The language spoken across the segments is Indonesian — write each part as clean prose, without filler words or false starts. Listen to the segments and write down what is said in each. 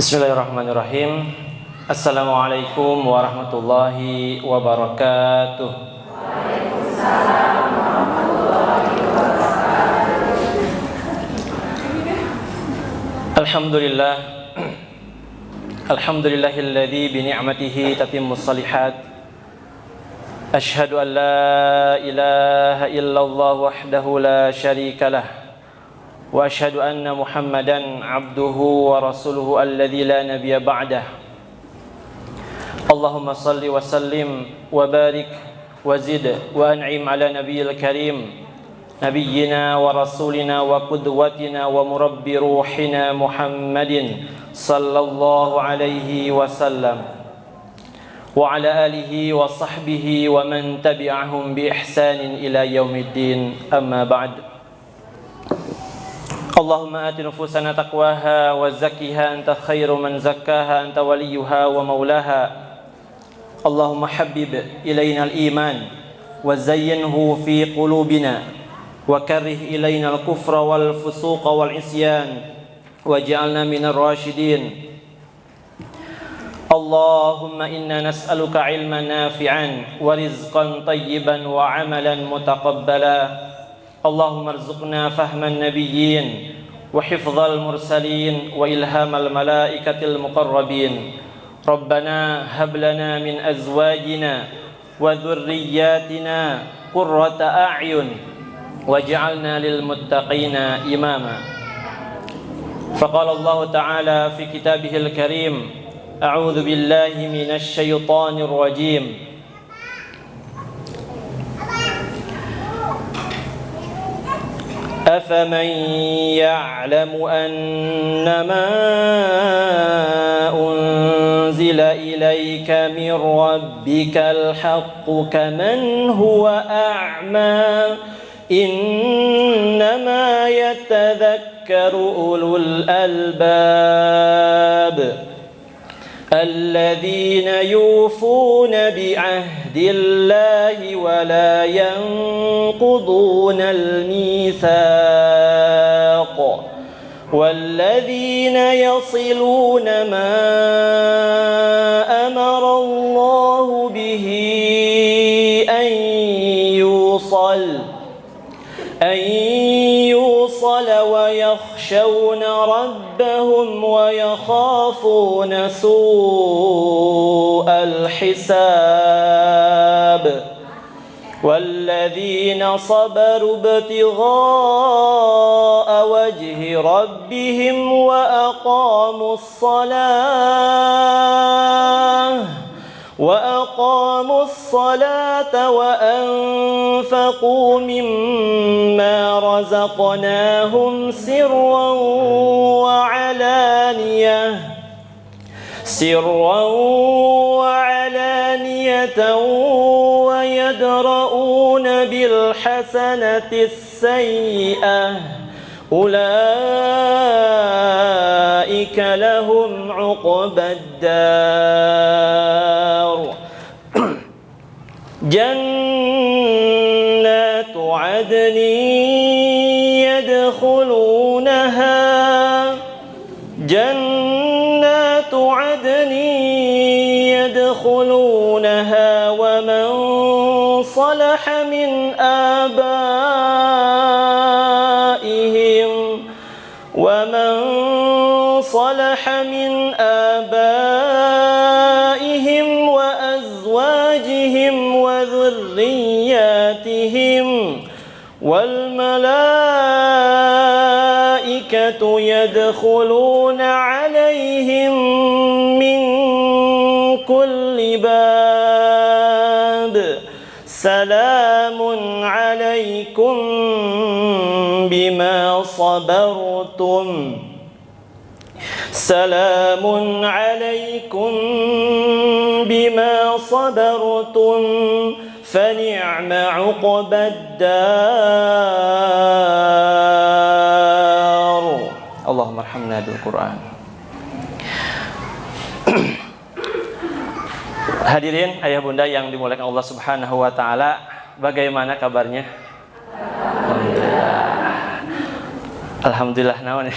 Bismillahirrahmanirrahim. Assalamualaikum warahmatullahi wabarakatuh. Waalaikumsalam warahmatullahi wabarakatuh. Alhamdulillah. Alhamdulillahilladzi bi ni'matihi tatimmus shalihat. Asyhadu an la ilaha illallah wahdahu la syarikalah. Wa asyhadu anna Muhammadan abduhu wa rasuluhu alladzi la nabiyya ba'dah. Allahumma salli wa sallim wa barik wa zid wa an'im ala nabiyyil karim nabiyyina wa rasulina wa qudwatina wa murabbi ruhina Muhammadin sallallahu alaihi wasallam wa ala alihi wa sahbihi wa man tabi'ahum bi ihsanin ila yaumiddin, amma ba'd. Allahumma ati nufusana taqwaha wa zakkiha anta khairu man zakkaha anta waliyuha wa maulaha. Allahumma habbib ilayna al-iman wa zayyinhu fi qulubina wa karrih ilayna al-kufra wal fusuqa wal isyan waj'alna minar rasyidin. Allahumma inna nas'aluka ilman nafi'an wa rizqan tayyiban wa amalan mutaqabbala. Allahumma arzuqna fahman nabiyyin wa hifdzal mursalin wa ilhamal malaikatil muqarrabin. Rabbana hab lana min azwajina wa dhurriyyatina qurrata a'yun waj'alna lil muttaqina imama. Faqala Allah ta'ala fi kitabihil karim, a'udzu billahi minasy syaithanir rajim. أفمن يعلم أنما أنزل إليك من ربك الحق كمن هو أعمى إنما يتذكر أولو الألباب الذين يوفون بعهد الله ولا ينقضون الميثاق والذين يصلون ما أمر الله به أن يوصل ويخشون ربهم ويخافون سوء الحساب والذين صبروا ابتغاء وجه ربهم وأقاموا الصلاة وأنفقوا مما رزقناهم سرا وعلانية ويدرؤون بالحسنة السيئة أولئك لهم عقبى الدار جنات عدن يدخلونها ومن صلح من آبائهم وأزواجهم وذرياتهم والملائكة يدخلون عليهم من كل باب سلام عليكم بما صبرتم فنعم عقبى الدار. اللهم ارحمنا بالقرآن. Hadirin ayah bunda yang dimuliakan Allah Subhanahu wa taala, bagaimana kabarnya? Alhamdulillah. Alhamdulillah naon.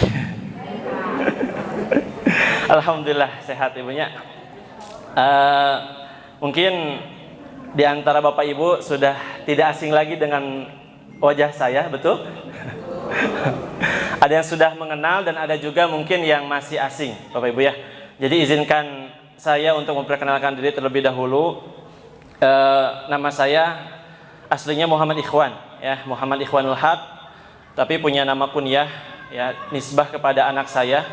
Alhamdulillah sehat ibunya. Mungkin di antara Bapak Ibu sudah tidak asing lagi dengan wajah saya, betul? Ada yang sudah mengenal dan ada juga mungkin yang masih asing, Bapak Ibu ya. Jadi izinkan saya untuk memperkenalkan diri terlebih dahulu. Nama saya aslinya Muhammad Ikhwan, ya, Muhammad Ikhwanul Haq, tapi punya nama kunyah, ya, nisbah kepada anak saya,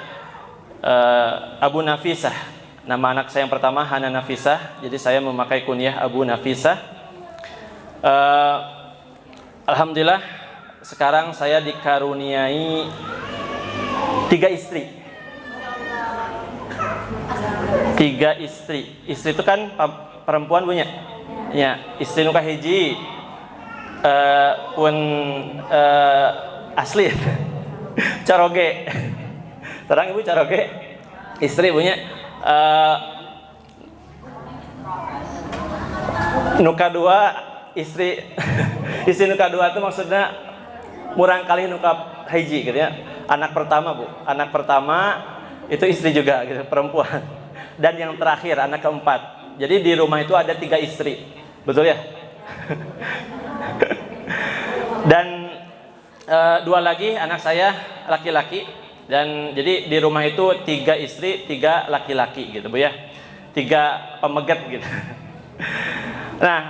Abu Nafisah. Nama anak saya yang pertama Hana Nafisah, jadi saya memakai kunyah Abu Nafisah. Alhamdulillah sekarang saya dikaruniai 3 istri. 3 istri. Istri itu kan perempuan punya. Ya, istri nuka hiji pun asli. Caroge. Terang ibu caroge. Istri punya nuka 2 istri. Istri nuka 2 itu maksudnya murang kali nuka hiji gitu ya. Anak pertama, Bu. Anak pertama itu istri juga gitu, perempuan. Dan yang terakhir anak keempat. Jadi di rumah itu ada 3 istri. Betul ya? Dan 2 lagi anak saya laki-laki. Dan jadi di rumah itu 3 istri, 3 laki-laki gitu Bu ya. 3 pemegat gitu. Nah,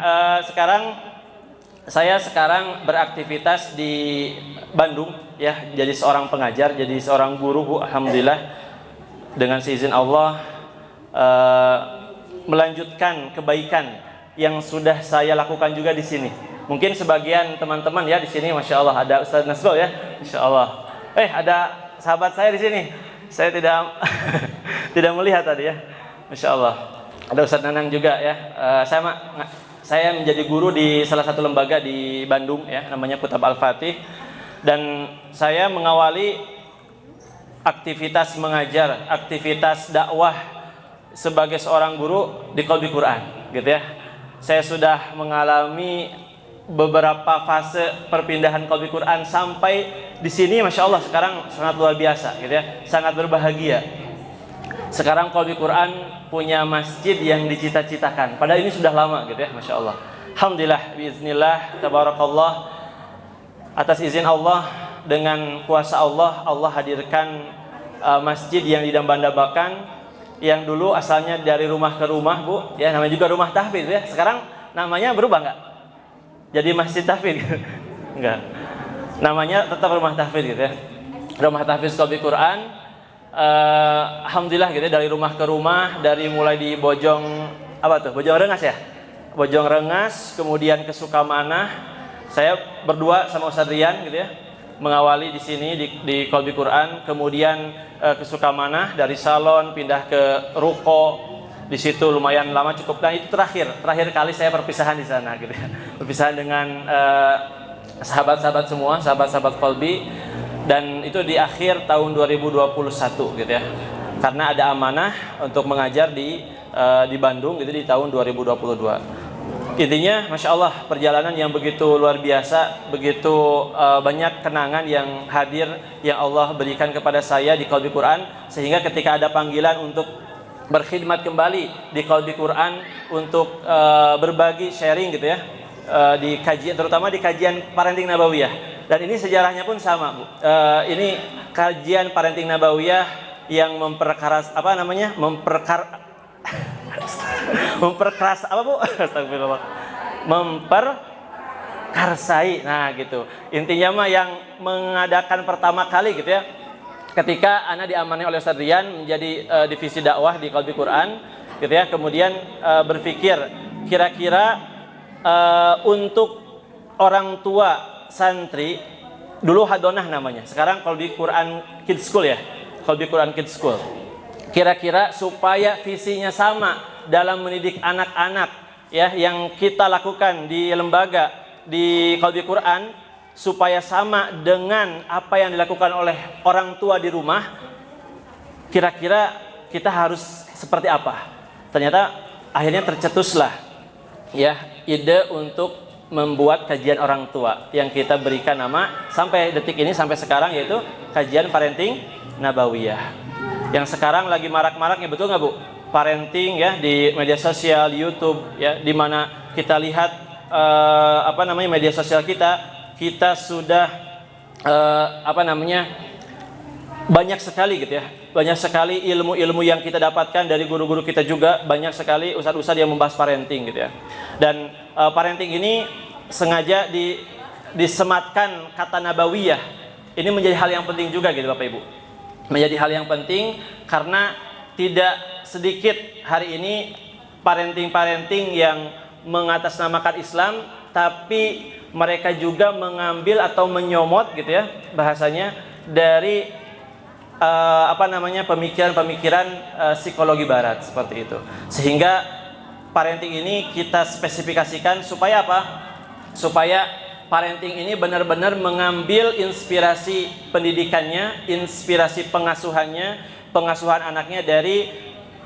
saya sekarang beraktivitas di Bandung ya, jadi seorang pengajar, jadi seorang guru Bu, alhamdulillah. Dengan seizin Allah melanjutkan kebaikan yang sudah saya lakukan juga di sini. Mungkin sebagian teman-teman ya di sini, masya Allah ada Ustaz Nasrul ya, masya Allah. Ada sahabat saya di sini. Saya tidak tidak melihat tadi ya, masya Allah. Ada Ustaz Nanang juga ya. Saya menjadi guru di salah satu lembaga di Bandung ya, namanya Kutab Al-Fatih. Dan saya mengawali aktivitas mengajar, aktivitas dakwah sebagai seorang guru di Qalbi Quran, gitu ya. Saya sudah mengalami beberapa fase perpindahan Qalbi Quran sampai di sini, masya Allah sekarang sangat luar biasa, gitu ya. Sangat berbahagia. Sekarang Qalbi Quran punya masjid yang dicita-citakan. Padahal ini sudah lama, gitu ya, masya Allah. Alhamdulillah, biiznillah, tabarakallah. Atas izin Allah, dengan kuasa Allah, Allah hadirkan masjid yang didambakan, yang dulu asalnya dari rumah ke rumah Bu, ya namanya juga rumah tahfidz ya. Sekarang namanya berubah nggak? Jadi masjid tahfidz? Enggak. Namanya tetap rumah tahfidz gitu ya. Rumah tahfidz Qalbi Quran. Alhamdulillah gitu ya, dari rumah ke rumah, dari mulai di Bojong Bojong Rengas ya. Bojong Rengas, kemudian ke Sukamanah. Saya berdua sama Ustaz Rian gitu ya, mengawali di sini di Qalbi Quran, kemudian ke Sukamanah, dari salon pindah ke ruko, di situ lumayan lama cukup. Dan itu terakhir kali saya perpisahan di sana gitu ya, perpisahan dengan sahabat-sahabat semua, sahabat-sahabat Qalbi, dan itu di akhir tahun 2021 gitu ya, karena ada amanah untuk mengajar di Bandung gitu di tahun 2022. Intinya, masya Allah, perjalanan yang begitu luar biasa, begitu banyak kenangan yang hadir yang Allah berikan kepada saya di Qalbi Quran, sehingga ketika ada panggilan untuk berkhidmat kembali di Qalbi Quran untuk berbagi sharing gitu ya, di kajian, terutama di kajian parenting nabawiyah. Dan ini sejarahnya pun sama Bu. Ini kajian parenting nabawiyah yang memperkeras apa Bu? Astagfirullah. Memperkarsai. Nah, gitu. Intinya mah yang mengadakan pertama kali gitu ya. Ketika ana diamanai oleh Ustaz Rian menjadi divisi dakwah di Qalbi Quran gitu ya. Kemudian berpikir kira-kira untuk orang tua santri, dulu Hadonah namanya. Sekarang Qalbi Quran Kids School ya. Qalbi Quran Kids School. Kira-kira supaya visinya sama dalam mendidik anak-anak ya, yang kita lakukan di lembaga di Qalbi Quran, supaya sama dengan apa yang dilakukan oleh orang tua di rumah, kira-kira kita harus seperti apa. Ternyata akhirnya tercetuslah ya ide untuk membuat kajian orang tua yang kita berikan nama sampai detik ini, sampai sekarang, yaitu kajian parenting nabawiyah. Yang sekarang lagi marak-maraknya, betul nggak Bu? Parenting ya di media sosial, YouTube ya, di mana kita lihat media sosial kita sudah banyak sekali gitu ya. Banyak sekali ilmu-ilmu yang kita dapatkan dari guru-guru kita juga, banyak sekali ustadz-ustadz yang membahas parenting gitu ya. Dan parenting ini sengaja disematkan kata nabawiyah. Ini menjadi hal yang penting juga gitu Bapak Ibu. Menjadi hal yang penting karena tidak sedikit hari ini parenting-parenting yang mengatasnamakan Islam, tapi mereka juga mengambil atau menyomot gitu ya bahasanya dari pemikiran-pemikiran psikologi barat seperti itu. Sehingga parenting ini kita spesifikasikan supaya apa? Supaya parenting ini benar-benar mengambil inspirasi pendidikannya, inspirasi pengasuhan anaknya dari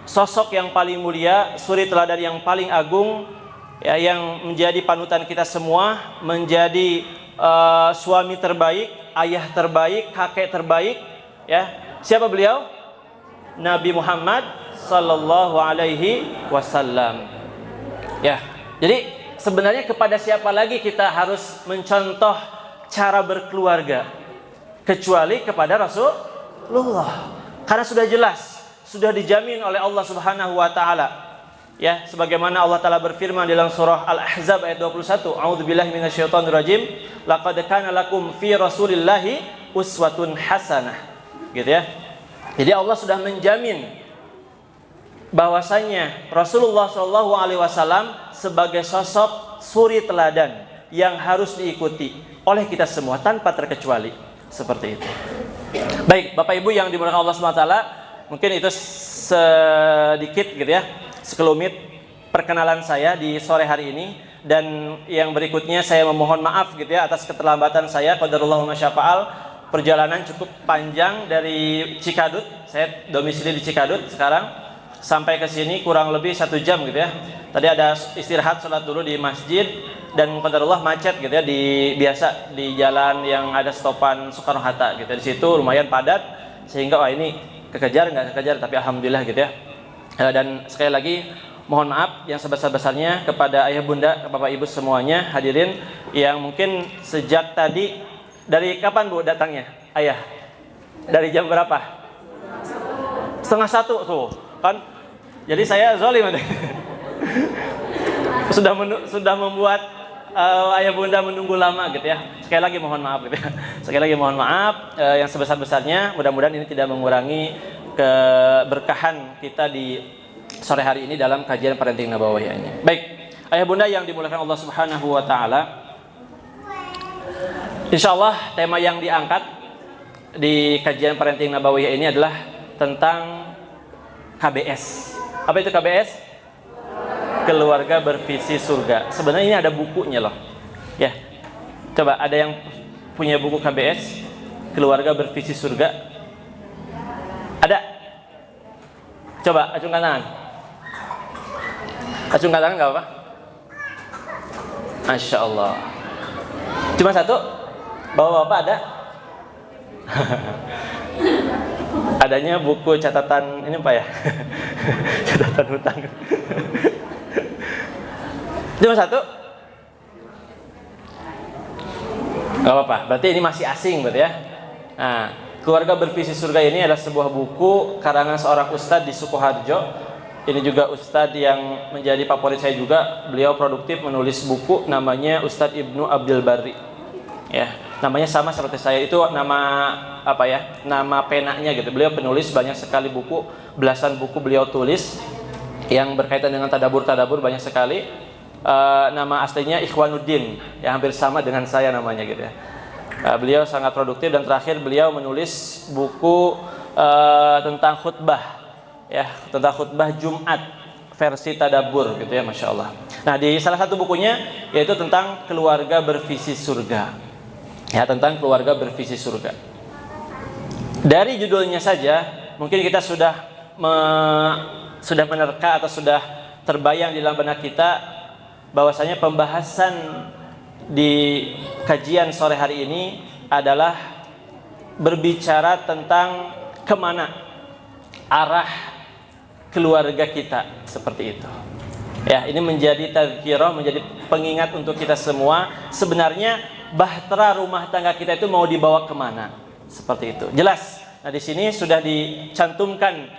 sosok yang paling mulia, suri teladan yang paling agung ya, yang menjadi panutan kita semua, menjadi suami terbaik, ayah terbaik, kakek terbaik ya. Siapa beliau? Nabi Muhammad sallallahu alaihi wasallam. Ya. Jadi sebenarnya kepada siapa lagi kita harus mencontoh cara berkeluarga kecuali kepada Rasulullah. Karena sudah jelas, sudah dijamin oleh Allah Subhanahu wa taala. Ya, sebagaimana Allah taala berfirman dalam surah Al-Ahzab ayat 21, A'udzubillahi minasyaitonirrajim, laqad kana lakum fi Rasulillahi uswatun hasanah. Gitu ya. Jadi Allah sudah menjamin bahwasanya Rasulullah SAW sebagai sosok suri teladan yang harus diikuti oleh kita semua tanpa terkecuali. Seperti itu. Baik, Bapak Ibu yang dimuliakan Allah SWT, mungkin itu sedikit gitu ya, sekelumit perkenalan saya di sore hari ini. Dan yang berikutnya saya memohon maaf gitu ya atas keterlambatan saya. Qadarullahu ma syafa'al. Perjalanan cukup panjang dari Cikadut, saya domisili di Cikadut sekarang, sampai ke sini kurang lebih 1 jam gitu ya. Tadi ada istirahat, sholat dulu di masjid, dan qadarullah macet gitu ya biasa di jalan yang ada stopan Soekarno Hatta gitu. Di situ lumayan padat sehingga ini nggak kekejar, tapi alhamdulillah gitu ya. Dan sekali lagi mohon maaf yang sebesar-besarnya kepada ayah bunda, bapak ibu semuanya hadirin yang mungkin sejak tadi. Dari kapan Bu datangnya? Ayah? Dari jam berapa? 12:30 tuh kan. Jadi saya zalim sudah membuat ayah bunda menunggu lama gitu ya. Sekali lagi mohon maaf gitu ya. Sekali lagi mohon maaf yang sebesar-besarnya. Mudah-mudahan ini tidak mengurangi keberkahan kita di sore hari ini dalam kajian parenting nabawiyah ini. Baik, ayah bunda yang dimuliakan Allah Subhanahu wa taala. Insyaallah tema yang diangkat di kajian parenting nabawiyah ini adalah tentang KBS. Apa itu KBS? Keluarga Bervisi Surga. Sebenarnya ini ada bukunya loh. Ya. Coba ada yang punya buku KBS Keluarga Bervisi Surga? Ada? Coba acungkan tangan. Acungkan tangan enggak apa-apa? Masya Allah. Cuma satu? Bapak ada? Adanya buku catatan ini Pak ya? Catatan hutang. Cuma satu? Gak apa-apa, berarti ini masih asing berarti ya. Nah, Keluarga Bervisi Surga ini adalah sebuah buku karangan seorang ustadz di Sukoharjo. Ini juga ustadz yang menjadi favorit saya juga. Beliau produktif menulis buku, namanya Ustadz Ibnu Abdul Barri. Ya, namanya sama seperti saya, itu nama penanya gitu. Beliau penulis banyak sekali buku, belasan buku beliau tulis yang berkaitan dengan tadabur banyak sekali. Nama aslinya Ikhwanuddin, yang hampir sama dengan saya namanya gitu ya. Beliau sangat produktif dan terakhir beliau menulis buku tentang khutbah ya, tentang khutbah Jumat versi tadabur gitu ya, Masya Allah. Nah, di salah satu bukunya yaitu tentang keluarga bervisi surga. Ya, tentang keluarga bervisi surga. Dari judulnya saja mungkin kita sudah menerka atau sudah terbayang di dalam benak kita bahwasanya pembahasan di kajian sore hari ini adalah berbicara tentang kemana arah keluarga kita, seperti itu. Ya, ini menjadi tazkirah, menjadi pengingat untuk kita semua. Sebenarnya bahtera rumah tangga kita itu mau dibawa kemana? Seperti itu. Jelas. Nah, di sini sudah dicantumkan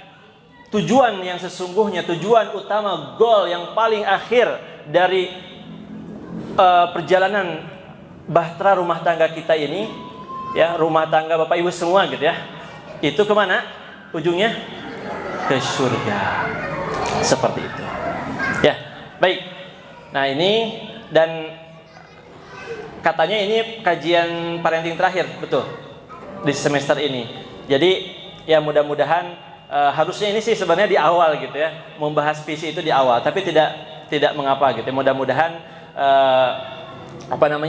tujuan yang sesungguhnya, tujuan utama, goal yang paling akhir dari perjalanan bahtera rumah tangga kita ini, ya, rumah tangga Bapak Ibu semua gitu ya. Itu kemana? Ujungnya ke surga. Seperti itu. Ya, baik. Nah, ini dan katanya ini kajian parenting terakhir, betul, di semester ini. Jadi ya mudah-mudahan harusnya ini sih sebenarnya di awal gitu ya, membahas visi itu di awal, tapi tidak mengapa gitu. Mudah-mudahan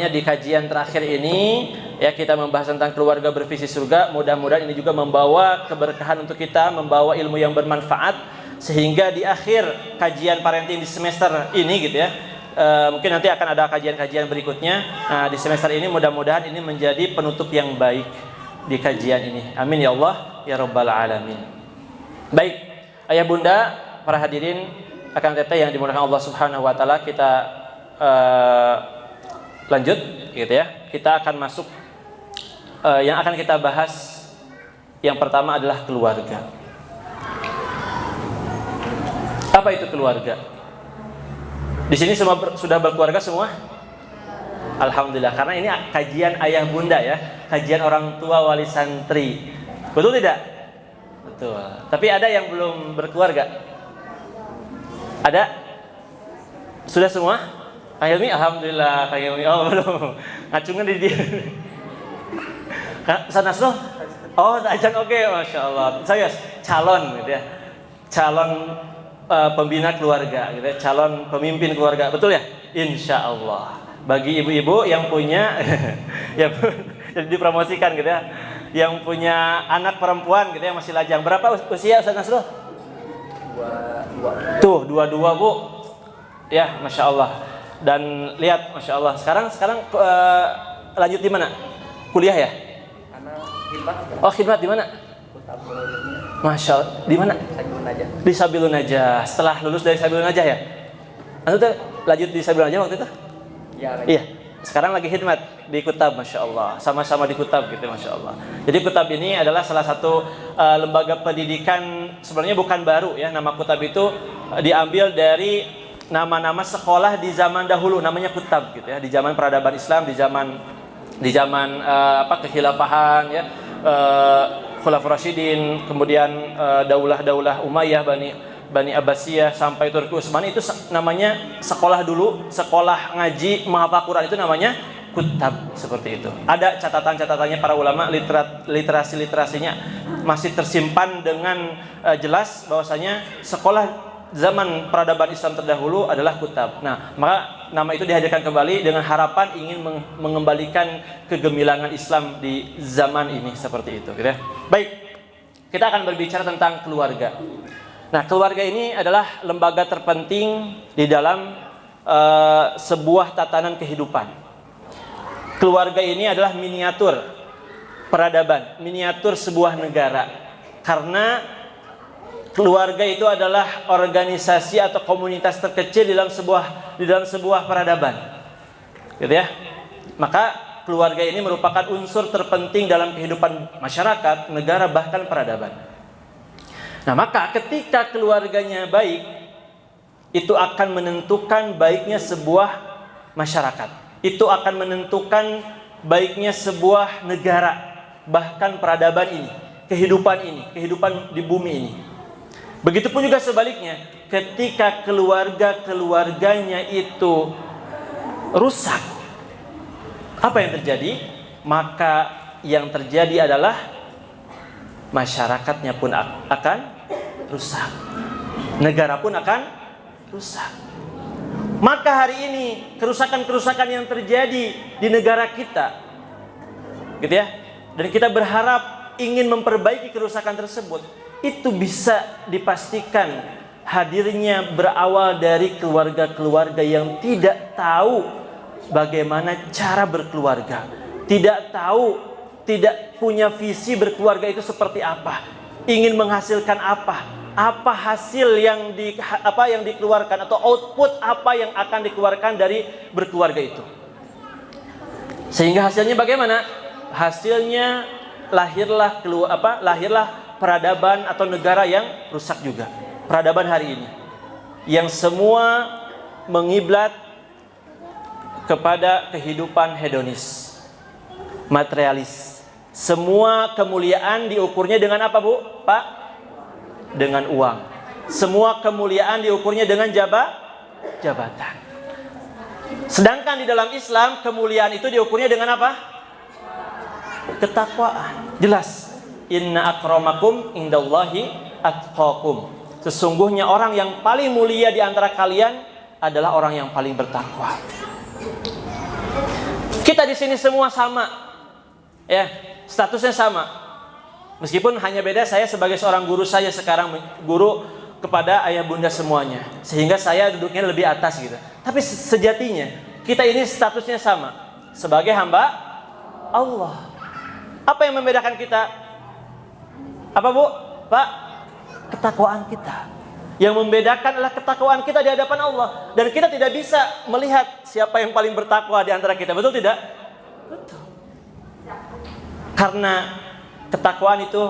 di kajian terakhir ini ya kita membahas tentang keluarga bervisi surga. Mudah-mudahan ini juga membawa keberkahan untuk kita, membawa ilmu yang bermanfaat, sehingga di akhir kajian parenting di semester ini gitu ya, mungkin nanti akan ada kajian-kajian berikutnya. Nah, di semester ini mudah-mudahan ini menjadi penutup yang baik di kajian ini. Amin ya Allah ya Rabbal Alamin. Baik, ayah bunda, para hadirin, akan teteh yang dimuliakan Allah Subhanahu wa taala, kita lanjut gitu ya. Kita akan masuk yang akan kita bahas. Yang pertama adalah keluarga. Apa itu keluarga? Di sini semua sudah berkeluarga semua? Alhamdulillah, karena ini kajian ayah bunda ya, kajian orang tua wali santri. Betul tidak? Betul. Tapi ada yang belum berkeluarga? Ada? Sudah semua? Kak Hilmi, alhamdulillah. Kak Hilmi, oh belum. Ngacungnya di dia. Kak Sanaslo? Oh, ajak, oke, masya Allah. Saya calon gitu ya, calon pembina keluarga gitu ya, calon pemimpin keluarga, betul ya? Insya Allah. Bagi ibu-ibu yang punya yang jadi dipromosikan gitu ya, yang punya anak perempuan gitu ya, masih lajang. Berapa usia Ustaz Nasrul? 22. Tuh, 22 Bu. Ya, masya Allah. Dan lihat, masya Allah. Sekarang lanjut di mana? Kuliah ya? Khidmat. Oh, khidmat di mana? Masya Allah. Di mana? Di Sabilun Najah. Setelah lulus dari Sabilun Najah ya? Lalu lanjut di Sabilun Najah waktu itu? Iya. Sekarang lagi khidmat di Kutab, masya Allah. Sama-sama di Kutab gitu, masya Allah. Jadi Kutab ini adalah salah satu lembaga pendidikan, sebenarnya bukan baru ya. Nama Kutab itu diambil dari nama-nama sekolah di zaman dahulu, namanya Kutab gitu ya. Di zaman peradaban Islam, di zaman kekhilafahan ya. Khulafaur Rasyidin, kemudian daulah Umayyah, Bani Abbasiyah sampai Turki Utsmani, itu namanya sekolah dulu, sekolah ngaji menghafal Quran itu namanya Kutab, seperti itu. Ada catatan-catatannya para ulama, literasinya masih tersimpan dengan jelas bahwasanya sekolah zaman peradaban Islam terdahulu adalah Kutab. Nah, maka nama itu dihadirkan kembali dengan harapan ingin mengembalikan kegemilangan Islam di zaman ini, seperti itu gitu ya. Baik, kita akan berbicara tentang keluarga. Nah, keluarga ini adalah lembaga terpenting di dalam sebuah tatanan kehidupan. Keluarga ini adalah miniatur peradaban, miniatur sebuah negara. Karena keluarga itu adalah organisasi atau komunitas terkecil di dalam sebuah peradaban. Gitu ya. Maka keluarga ini merupakan unsur terpenting dalam kehidupan masyarakat, negara, bahkan peradaban. Nah, maka ketika keluarganya baik, itu akan menentukan baiknya sebuah masyarakat. Itu akan menentukan baiknya sebuah negara, bahkan peradaban ini, kehidupan di bumi ini. Begitupun juga sebaliknya, ketika keluarganya itu rusak, apa yang terjadi? Maka yang terjadi adalah masyarakatnya pun akan rusak, negara pun akan rusak. Maka hari ini kerusakan-kerusakan yang terjadi di negara kita, gitu ya, dan kita berharap ingin memperbaiki kerusakan tersebut, itu bisa dipastikan hadirnya berawal dari keluarga-keluarga yang tidak tahu bagaimana cara berkeluarga, tidak punya visi berkeluarga itu seperti apa. ingin menghasilkan apa hasil yang dikeluarkan atau output apa yang akan dikeluarkan dari berkeluarga itu. Sehingga hasilnya bagaimana? Hasilnya lahirlah peradaban atau negara yang rusak juga. Peradaban hari ini yang semua mengiblat kepada kehidupan hedonis, materialis. Semua kemuliaan diukurnya dengan apa, Bu? Pak? Dengan uang. Semua kemuliaan diukurnya dengan jabatan. Sedangkan di dalam Islam kemuliaan itu diukurnya dengan apa? Ketakwaan. Jelas. Inna akramakum indallahi atqakum. Sesungguhnya orang yang paling mulia di antara kalian adalah orang yang paling bertakwa. Kita di sini semua sama. Ya, statusnya sama. Meskipun hanya beda, saya sebagai seorang guru, saya sekarang guru kepada ayah bunda semuanya, sehingga saya duduknya lebih atas gitu. Tapi sejatinya kita ini statusnya sama sebagai hamba Allah. Apa yang membedakan kita? Apa, Bu? Pak? Ketakwaan kita. Yang membedakan adalah ketakwaan kita di hadapan Allah. Dan kita tidak bisa melihat siapa yang paling bertakwa di antara kita. Betul tidak? Betul. Karena ketakwaan itu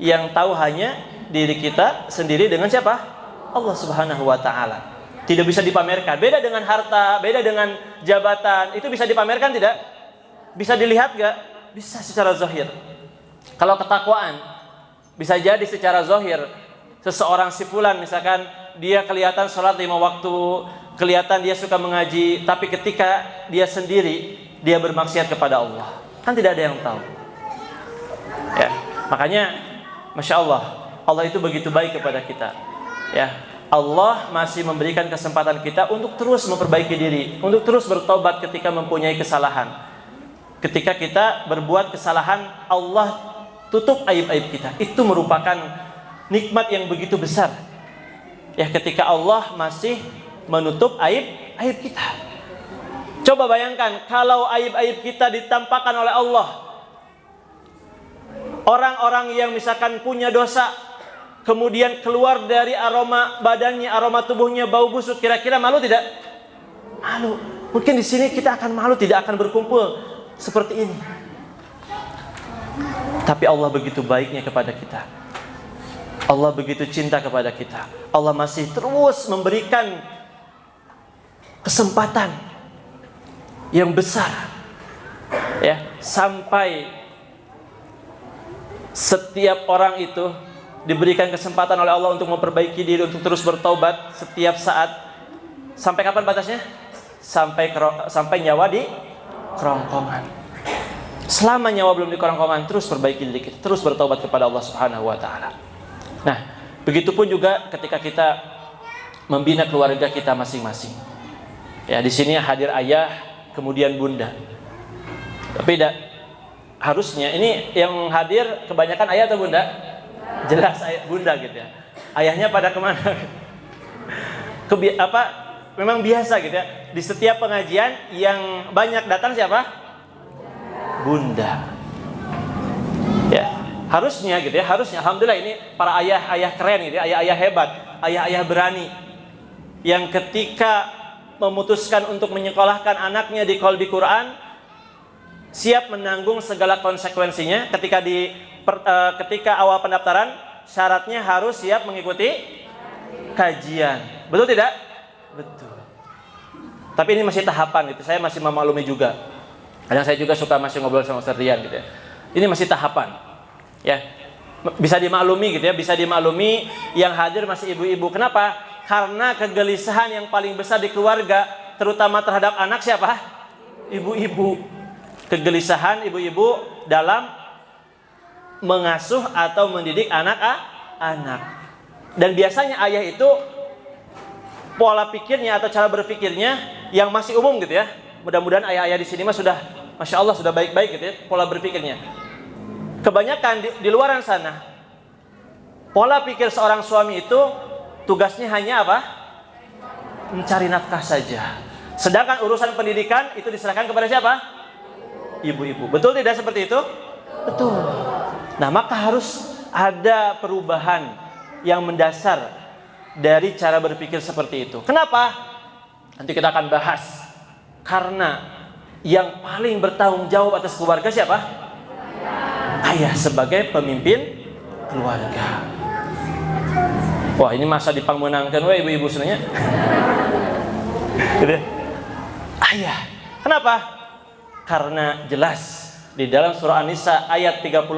yang tahu hanya diri kita sendiri dengan siapa? Allah Subhanahu wa taala. Tidak bisa dipamerkan. Beda dengan harta, beda dengan jabatan. Itu bisa dipamerkan tidak? Bisa dilihat enggak? Bisa secara zahir. Kalau ketakwaan bisa jadi secara zahir. Seseorang si fulan misalkan dia kelihatan sholat 5 waktu, kelihatan dia suka mengaji, tapi ketika dia sendiri dia bermaksiat kepada Allah. Kan tidak ada yang tahu. Ya, makanya Masya Allah, Allah itu begitu baik kepada kita. Ya, Allah masih memberikan kesempatan kita untuk terus memperbaiki diri, untuk terus bertobat ketika mempunyai kesalahan. Ketika kita berbuat kesalahan, Allah tutup aib-aib kita. Itu merupakan nikmat yang begitu besar. Ya, ketika Allah masih menutup aib-aib kita. Coba bayangkan kalau aib-aib kita ditampakkan oleh Allah. Orang-orang yang misalkan punya dosa, kemudian keluar dari aroma badannya, aroma tubuhnya bau busuk, kira-kira malu tidak? Malu. Mungkin di sini kita akan malu, tidak akan berkumpul seperti ini. Tapi Allah begitu baiknya kepada kita. Allah begitu cinta kepada kita. Allah masih terus memberikan kesempatan yang besar, ya, sampai setiap orang itu diberikan kesempatan oleh Allah untuk memperbaiki diri, untuk terus bertaubat setiap saat. Sampai kapan batasnya? Sampai nyawa di kerongkongan. Selama nyawa belum di kerongkongan, terus perbaiki diri kita, terus bertaubat kepada Allah Subhanahu wa taala. Nah, begitupun juga ketika kita membina keluarga kita masing-masing. Ya, di sini hadir ayah, kemudian bunda. Tapi harusnya ini yang hadir kebanyakan ayah atau bunda? Jelas ayah, bunda gitu ya. Ayahnya pada kemana? Memang biasa gitu ya. Di setiap pengajian yang banyak datang siapa? Bunda. Ya, harusnya gitu ya. Harusnya, alhamdulillah ini para ayah-ayah keren gitu ya. Ayah-ayah hebat, ayah-ayah berani. Yang ketika memutuskan untuk menyekolahkan anaknya di Qalbi Quran, siap menanggung segala konsekuensinya. Ketika awal pendaftaran, syaratnya harus siap mengikuti kajian. Betul tidak? Betul. Tapi ini masih tahapan gitu. Saya masih memaklumi juga. Kadang saya juga suka masih ngobrol sama Ustaz Rian gitu ya. Ini masih tahapan. Ya. Bisa dimaklumi gitu ya, bisa dimaklumi. Yang hadir masih ibu-ibu. Kenapa? Karena kegelisahan yang paling besar di keluarga, terutama terhadap anak siapa? Ibu-ibu. Kegelisahan ibu-ibu dalam mengasuh atau mendidik anak-anak. Dan biasanya ayah itu pola pikirnya atau cara berpikirnya yang masih umum gitu ya. Mudah-mudahan ayah-ayah di sini mah sudah, Masya Allah, sudah baik-baik gitu ya pola berpikirnya. Kebanyakan di luaran sana, pola pikir seorang suami itu tugasnya hanya apa? Mencari nafkah saja. Sedangkan urusan pendidikan itu diserahkan kepada siapa? Ibu-ibu. Betul tidak seperti itu? Betul. Nah, maka harus ada perubahan yang mendasar dari cara berpikir seperti itu. Kenapa? Nanti kita akan bahas. Karena yang paling bertanggung jawab atas keluarga siapa? Ayah sebagai pemimpin keluarga. Wah, ini masa dipangmenangkan ibu-ibu sebenarnya. Gitu. Ayah. Kenapa? Karena jelas di dalam surah An-Nisa ayat 34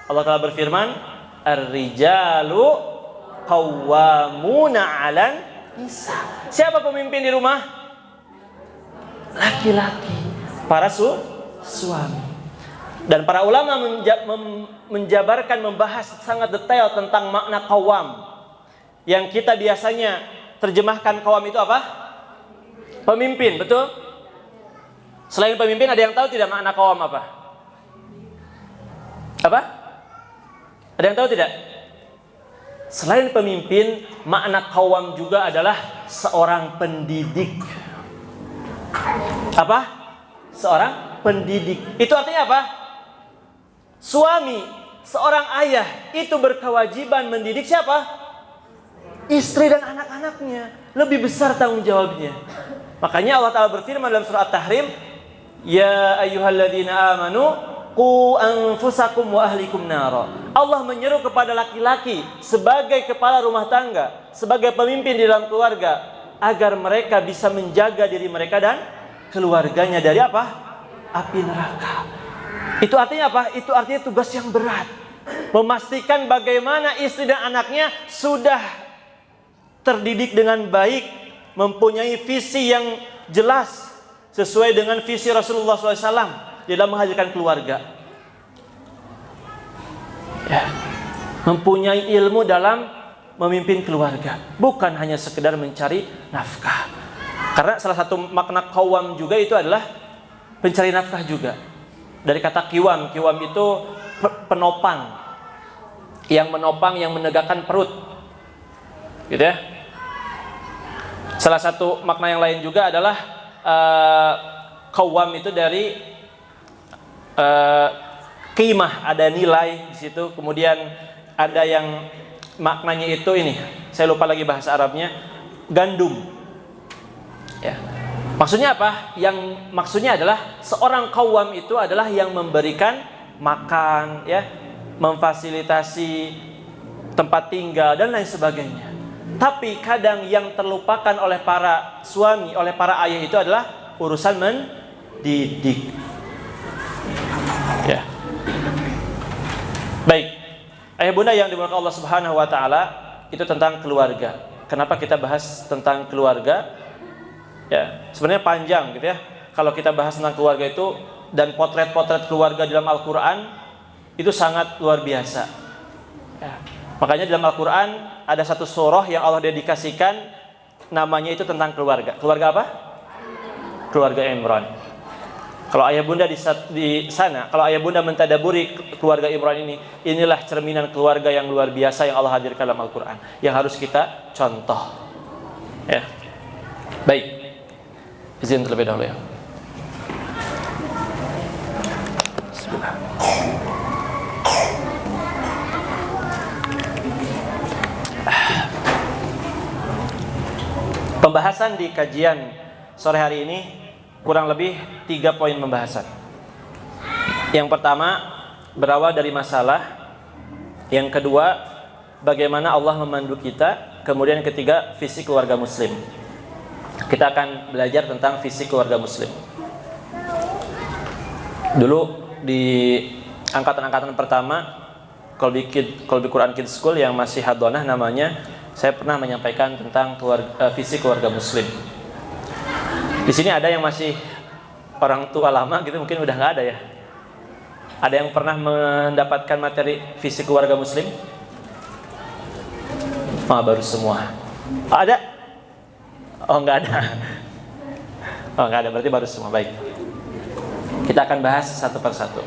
Allah Ta'ala berfirman, Ar-rijalu qawwamuna 'alan nisa. Siapa pemimpin di rumah? Laki-laki. Para suami. Dan para ulama menjabarkan, membahas sangat detail tentang makna qawwam. Yang kita biasanya terjemahkan qawwam itu apa? Pemimpin, betul? Selain pemimpin, ada yang tahu tidak makna qawwam apa? Apa? Ada yang tahu tidak? Selain pemimpin, makna qawwam juga adalah seorang pendidik. Apa? Seorang pendidik. Itu artinya apa? Suami, seorang ayah itu berkewajiban mendidik siapa? Istri dan anak-anaknya. Lebih besar tanggung jawabnya. Makanya Allah Ta'ala berfirman dalam surah At-Tahrim, Ya ayyuhalladzina amanu qu anfusakum wa ahlikum nara. Allah menyeru kepada laki-laki sebagai kepala rumah tangga, sebagai pemimpin di dalam keluarga, agar mereka bisa menjaga diri mereka dan keluarganya dari apa? Api neraka. Itu artinya apa? Itu artinya tugas yang berat. Memastikan bagaimana istri dan anaknya sudah terdidik dengan baik, mempunyai visi yang jelas sesuai dengan visi Rasulullah SAW dalam menghadirkan keluarga. Ya. Mempunyai ilmu dalam memimpin keluarga, bukan hanya sekedar mencari nafkah. Karena salah satu makna qawwam juga itu adalah pencari nafkah juga. Dari kata kiwam, kiwam itu penopang, yang menopang, yang menegakkan perut, gitu ya. Salah satu makna yang lain juga adalah qawwam itu dari qimah, ada nilai di situ. Kemudian ada yang maknanya itu ini, saya lupa lagi bahasa Arabnya, gandum. Ya. Maksudnya apa? Yang maksudnya adalah seorang qawwam itu adalah yang memberikan makan, ya, memfasilitasi tempat tinggal dan lain sebagainya. Tapi kadang yang terlupakan oleh para suami, oleh para ayah itu adalah urusan mendidik. Ya. Baik. Ayah bunda yang dimuliakan Allah Subhanahu wa taala, itu tentang keluarga. Kenapa kita bahas tentang keluarga? Ya, sebenarnya panjang gitu ya. Kalau kita bahas tentang keluarga itu dan potret-potret keluarga dalam Al-Qur'an itu sangat luar biasa. Ya. Makanya dalam Al-Qur'an ada satu surah yang Allah dedikasikan, namanya itu tentang keluarga. Keluarga apa? Keluarga Imran. Kalau ayah bunda di sana, kalau ayah bunda mentadaburi keluarga Imran ini, inilah cerminan keluarga yang luar biasa yang Allah hadirkan dalam Al-Qur'an, yang harus kita contoh. Ya. Baik. Izin terlebih dahulu ya. Bismillah. Pembahasan di kajian sore hari ini kurang lebih 3 poin pembahasan. Yang pertama berawal dari masalah. Yang kedua, bagaimana Allah memandu kita. Kemudian yang ketiga, visi keluarga muslim. Kita akan belajar tentang visi keluarga muslim. Dulu di angkatan-angkatan pertama, kalau di Quran Kids School yang masih hadonah namanya, saya pernah menyampaikan tentang visi keluarga muslim. Di sini ada yang masih orang tua lama gitu, mungkin udah nggak ada ya. Ada yang pernah mendapatkan materi visi keluarga muslim? Baru semua. Ada? Oh, nggak ada. Oh, nggak ada, berarti baru semua. Baik. Kita akan bahas satu persatu.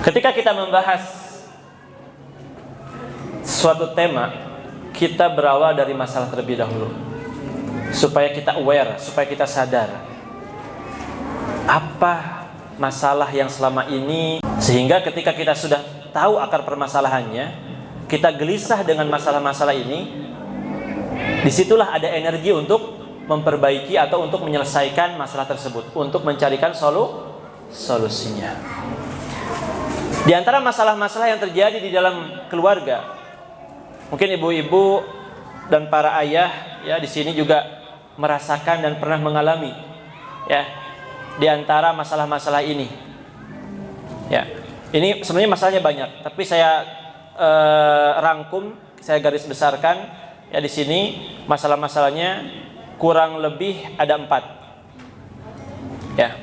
Ketika kita membahas suatu tema, kita berawal dari masalah terlebih dahulu, supaya kita aware, supaya kita sadar apa masalah yang selama ini, sehingga ketika kita sudah tahu akar permasalahannya, kita gelisah dengan masalah-masalah ini, disitulah ada energi untuk memperbaiki atau untuk menyelesaikan masalah tersebut, untuk mencarikan solusinya. Di antara masalah-masalah yang terjadi di dalam keluarga, mungkin ibu-ibu dan para ayah ya di sini juga merasakan dan pernah mengalami ya di antara masalah-masalah ini. Ya, ini sebenarnya masalahnya banyak, tapi saya rangkum, saya garis besarkan ya di sini masalah-masalahnya kurang lebih ada 4. Ya.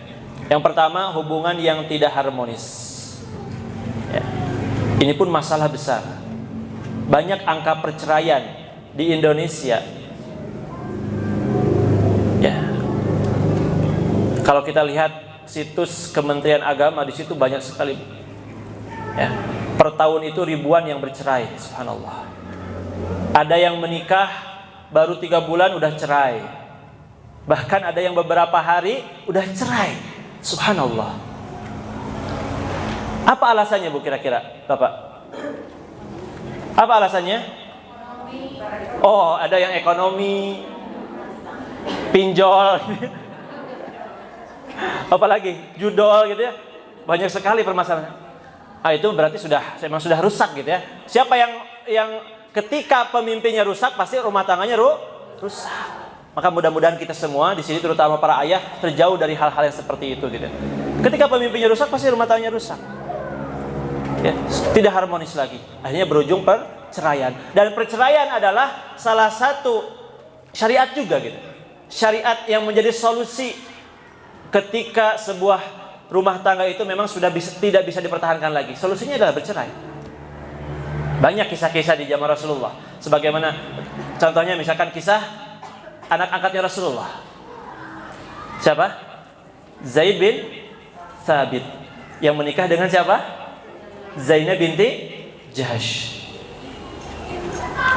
Yang pertama, hubungan yang tidak harmonis. Ya. Ini pun masalah besar. Banyak angka perceraian di Indonesia. Ya. Kalau kita lihat situs Kementerian Agama, di situ banyak sekali. Ya. Per tahun itu ribuan yang bercerai, subhanallah. Ada yang menikah baru 3 bulan udah cerai. Bahkan ada yang beberapa hari udah cerai. Subhanallah. Apa alasannya Bu kira-kira, Bapak? Apa alasannya? Oh, ada yang ekonomi, pinjol, apalagi judol gitu ya. Banyak sekali permasalahan. Itu berarti memang sudah rusak gitu ya. Siapa yang ketika pemimpinnya rusak, pasti rumah tangganya rusak. Maka mudah-mudahan kita semua di sini, terutama para ayah, terjauh dari hal-hal yang seperti itu gitu. Ketika pemimpinnya rusak, pasti rumah tangganya rusak. Ya, tidak harmonis lagi. Akhirnya berujung perceraian. Dan perceraian adalah salah satu syariat juga gitu. Syariat yang menjadi solusi ketika sebuah rumah tangga itu memang tidak bisa dipertahankan lagi. Solusinya adalah bercerai. Banyak kisah-kisah di zaman Rasulullah. Sebagaimana contohnya misalkan kisah anak angkatnya Rasulullah. Siapa? Zaid bin Thabit. Yang menikah dengan siapa? Zainab binti Jahash.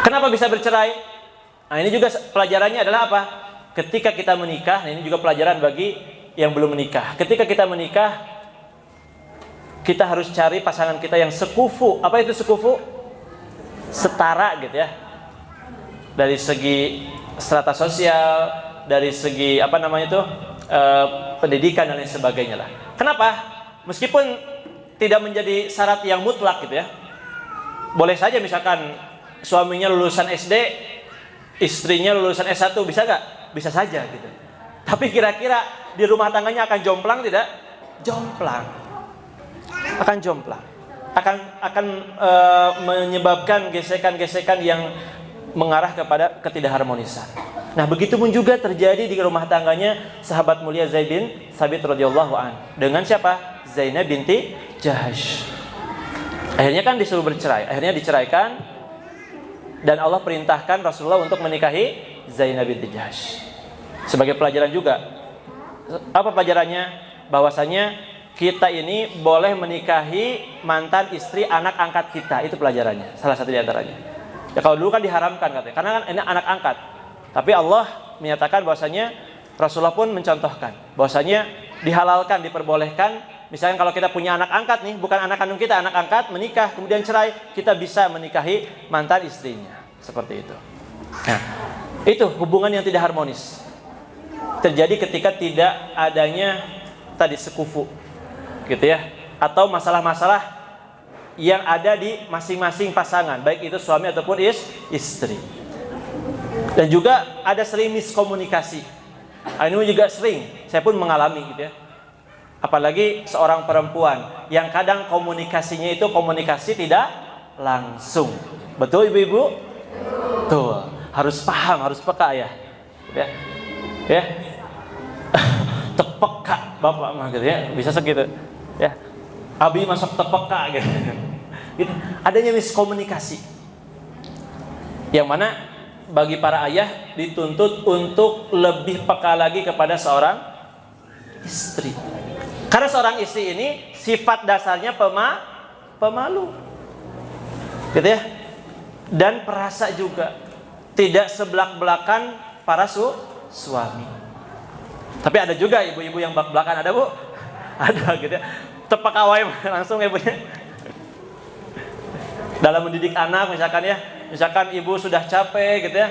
Kenapa bisa bercerai? Nah, ini juga pelajarannya adalah apa? Ketika kita menikah, ini juga pelajaran bagi yang belum menikah. Ketika kita menikah, kita harus cari pasangan kita yang sekufu. Apa itu sekufu? Setara gitu ya, dari segi strata sosial, dari segi pendidikan dan lain sebagainya lah. Kenapa? Meskipun tidak menjadi syarat yang mutlak gitu ya. Boleh saja misalkan suaminya lulusan SD, istrinya lulusan S1, bisa gak? Bisa saja gitu. Tapi kira-kira di rumah tangganya akan jomplang tidak? Jomplang. Akan jomplang. Akan menyebabkan gesekan-gesekan yang mengarah kepada ketidakharmonisan. Nah, begitupun juga terjadi di rumah tangganya sahabat mulia Zaid bin Thabit radhiyallahu an dengan siapa? Zainab binti Jahash. Akhirnya kan disuruh bercerai. Akhirnya diceraikan dan Allah perintahkan Rasulullah untuk menikahi Zainab binti Jahash. Sebagai pelajaran juga. Apa pelajarannya? Bahwasanya kita ini boleh menikahi mantan istri anak angkat kita. Itu pelajarannya, salah satu di antaranya. Ya kalau dulu kan diharamkan katanya, karena kan ini anak angkat. Tapi Allah menyatakan bahwasanya, Rasulullah pun mencontohkan bahwasanya dihalalkan, diperbolehkan. Misalnya kalau kita punya anak angkat nih, bukan anak kandung kita, anak angkat menikah kemudian cerai, kita bisa menikahi mantan istrinya. Seperti itu. Nah, itu hubungan yang tidak harmonis terjadi ketika tidak adanya tadi sekufu. Gitu ya, atau masalah-masalah yang ada di masing-masing pasangan, baik itu suami ataupun istri. Dan juga ada sering miskomunikasi. Ini juga sering, saya pun mengalami gitu ya. Apalagi seorang perempuan yang kadang komunikasinya itu komunikasi tidak langsung. Betul ibu-ibu? Betul. Harus paham, harus peka ya. Ya. Ya. Tepeka bapak mah gitu ya, bisa segitu. Ya, abi masuk tepeka gitu. Gitu. Adanya miskomunikasi. Yang mana bagi para ayah dituntut untuk lebih peka lagi kepada seorang istri. Karena seorang istri ini sifat dasarnya pemalu. Gitu ya. Dan perasa juga. Tidak sebelak-belakan para suami. Tapi ada juga ibu-ibu yang belak-belakan, ada Bu? Ada gitu ya. Tepak awai langsung ibunya. Dalam mendidik anak misalkan ya, misalkan ibu sudah capek gitu ya,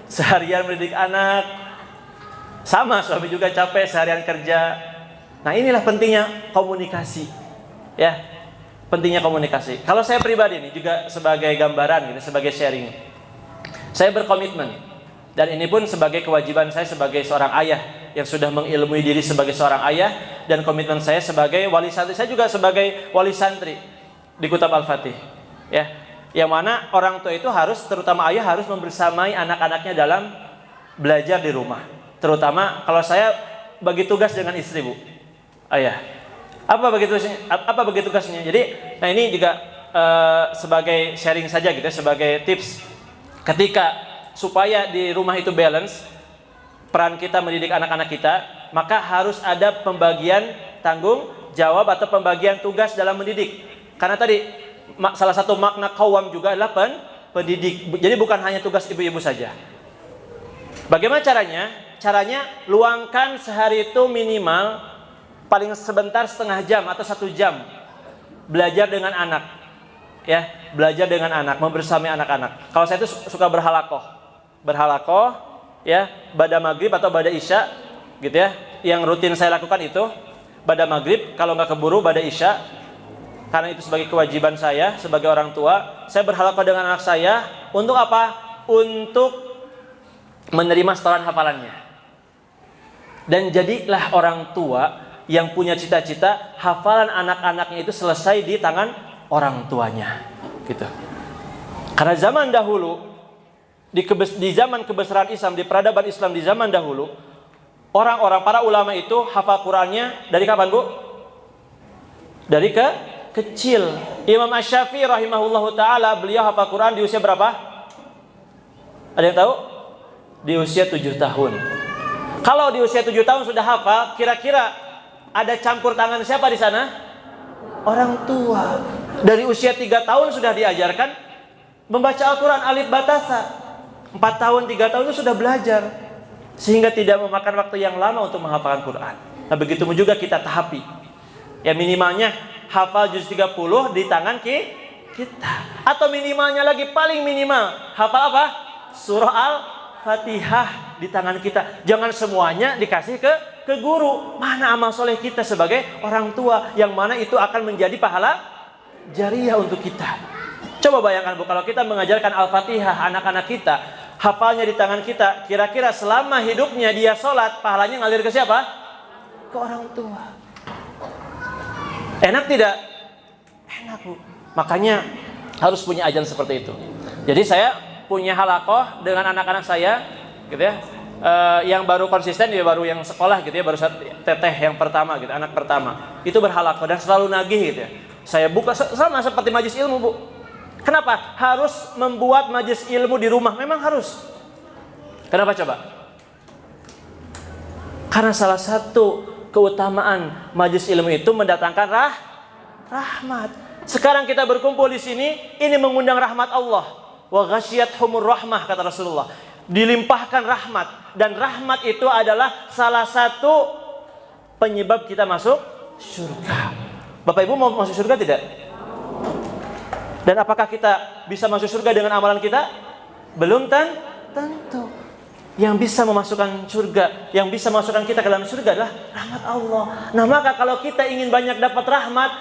seharian mendidik anak, sama suami juga capek seharian kerja. Nah inilah pentingnya komunikasi, ya, pentingnya komunikasi. Kalau saya pribadi nih juga sebagai gambaran gitu, sebagai sharing, saya berkomitmen, dan ini pun sebagai kewajiban saya sebagai seorang ayah yang sudah mengilmui diri sebagai seorang ayah, dan komitmen saya sebagai wali santri, saya juga sebagai wali santri di Kutab Al-Fatih, ya, yang mana orang tua itu harus, terutama ayah harus membersamai anak-anaknya dalam belajar di rumah. Terutama kalau saya bagi tugas dengan istri, Bu, ayah, apa bagi tugasnya? Jadi, nah ini juga sebagai sharing saja gitu ya, sebagai tips ketika supaya di rumah itu balance peran kita mendidik anak-anak kita, maka harus ada pembagian tanggung jawab atau pembagian tugas dalam mendidik. Karena tadi salah satu makna qawam juga adalah pendidik. Jadi bukan hanya tugas ibu-ibu saja. Bagaimana caranya? Caranya luangkan sehari itu minimal paling sebentar, setengah jam atau 1 jam belajar dengan anak, ya, belajar dengan anak, membersamai anak-anak. Kalau saya itu suka berhalakoh, ya, bada maghrib atau bada isya, gitu ya. Yang rutin saya lakukan itu bada maghrib, kalau nggak keburu bada isya, karena itu sebagai kewajiban saya sebagai orang tua. Saya berhalakoh dengan anak saya untuk apa? Untuk menerima setoran hafalannya. Dan jadilah orang tua yang punya cita-cita hafalan anak-anaknya itu selesai di tangan orang tuanya, gitu. Karena zaman dahulu di zaman kebesaran Islam, di peradaban Islam di zaman dahulu, orang-orang para ulama itu hafal Qur'annya dari kapan, Bu? Dari kecil. Imam Asy-Syafi'i rahimahullahu taala, beliau hafal Qur'an di usia berapa? Ada yang tahu? Di usia 7 tahun. Kalau di usia 7 tahun sudah hafal, kira-kira ada campur tangan siapa di sana? Orang tua. Dari usia 3 tahun sudah diajarkan membaca Al-Quran alif batasa. 4 tahun, 3 tahun itu sudah belajar, sehingga tidak memakan waktu yang lama untuk menghafalkan Quran. Nah begitu juga kita tahapi. Ya minimalnya hafal juz 30 di tangan kita. Atau minimalnya lagi, paling minimal hafal apa? Surah Al-Fatihah di tangan kita. Jangan semuanya dikasih ke guru. Mana amal soleh kita sebagai orang tua, yang mana itu akan menjadi pahala jariah untuk kita. Coba bayangkan, Bu, kalau kita mengajarkan Al-Fatihah anak-anak kita, hafalnya di tangan kita, kira-kira selama hidupnya dia sholat, pahalanya ngalir ke siapa? Ke orang tua. Enak tidak? Enak, Bu. Makanya harus punya ajaran seperti itu. Jadi saya punya halakoh dengan anak-anak saya, gitu ya, yang baru konsisten, dia baru yang sekolah gitu ya, baru teteh yang pertama gitu, anak pertama itu berhalakoh dan selalu nagih gitu ya. Saya buka sama seperti majelis ilmu, Bu. Kenapa? Harus membuat majelis ilmu di rumah, memang harus. Kenapa coba? Karena salah satu keutamaan majelis ilmu itu mendatangkan rahmat. Sekarang kita berkumpul di sini, ini mengundang rahmat Allah. Wa ghasyiyathumur rahmah, kata Rasulullah. Dilimpahkan rahmat, dan rahmat itu adalah salah satu penyebab kita masuk surga. Bapak Ibu mau masuk surga tidak? Dan apakah kita bisa masuk surga dengan amalan kita? Belum tentu. Yang bisa memasukkan surga, yang bisa memasukkan kita ke dalam surga adalah rahmat Allah. Nah maka kalau kita ingin banyak dapat rahmat,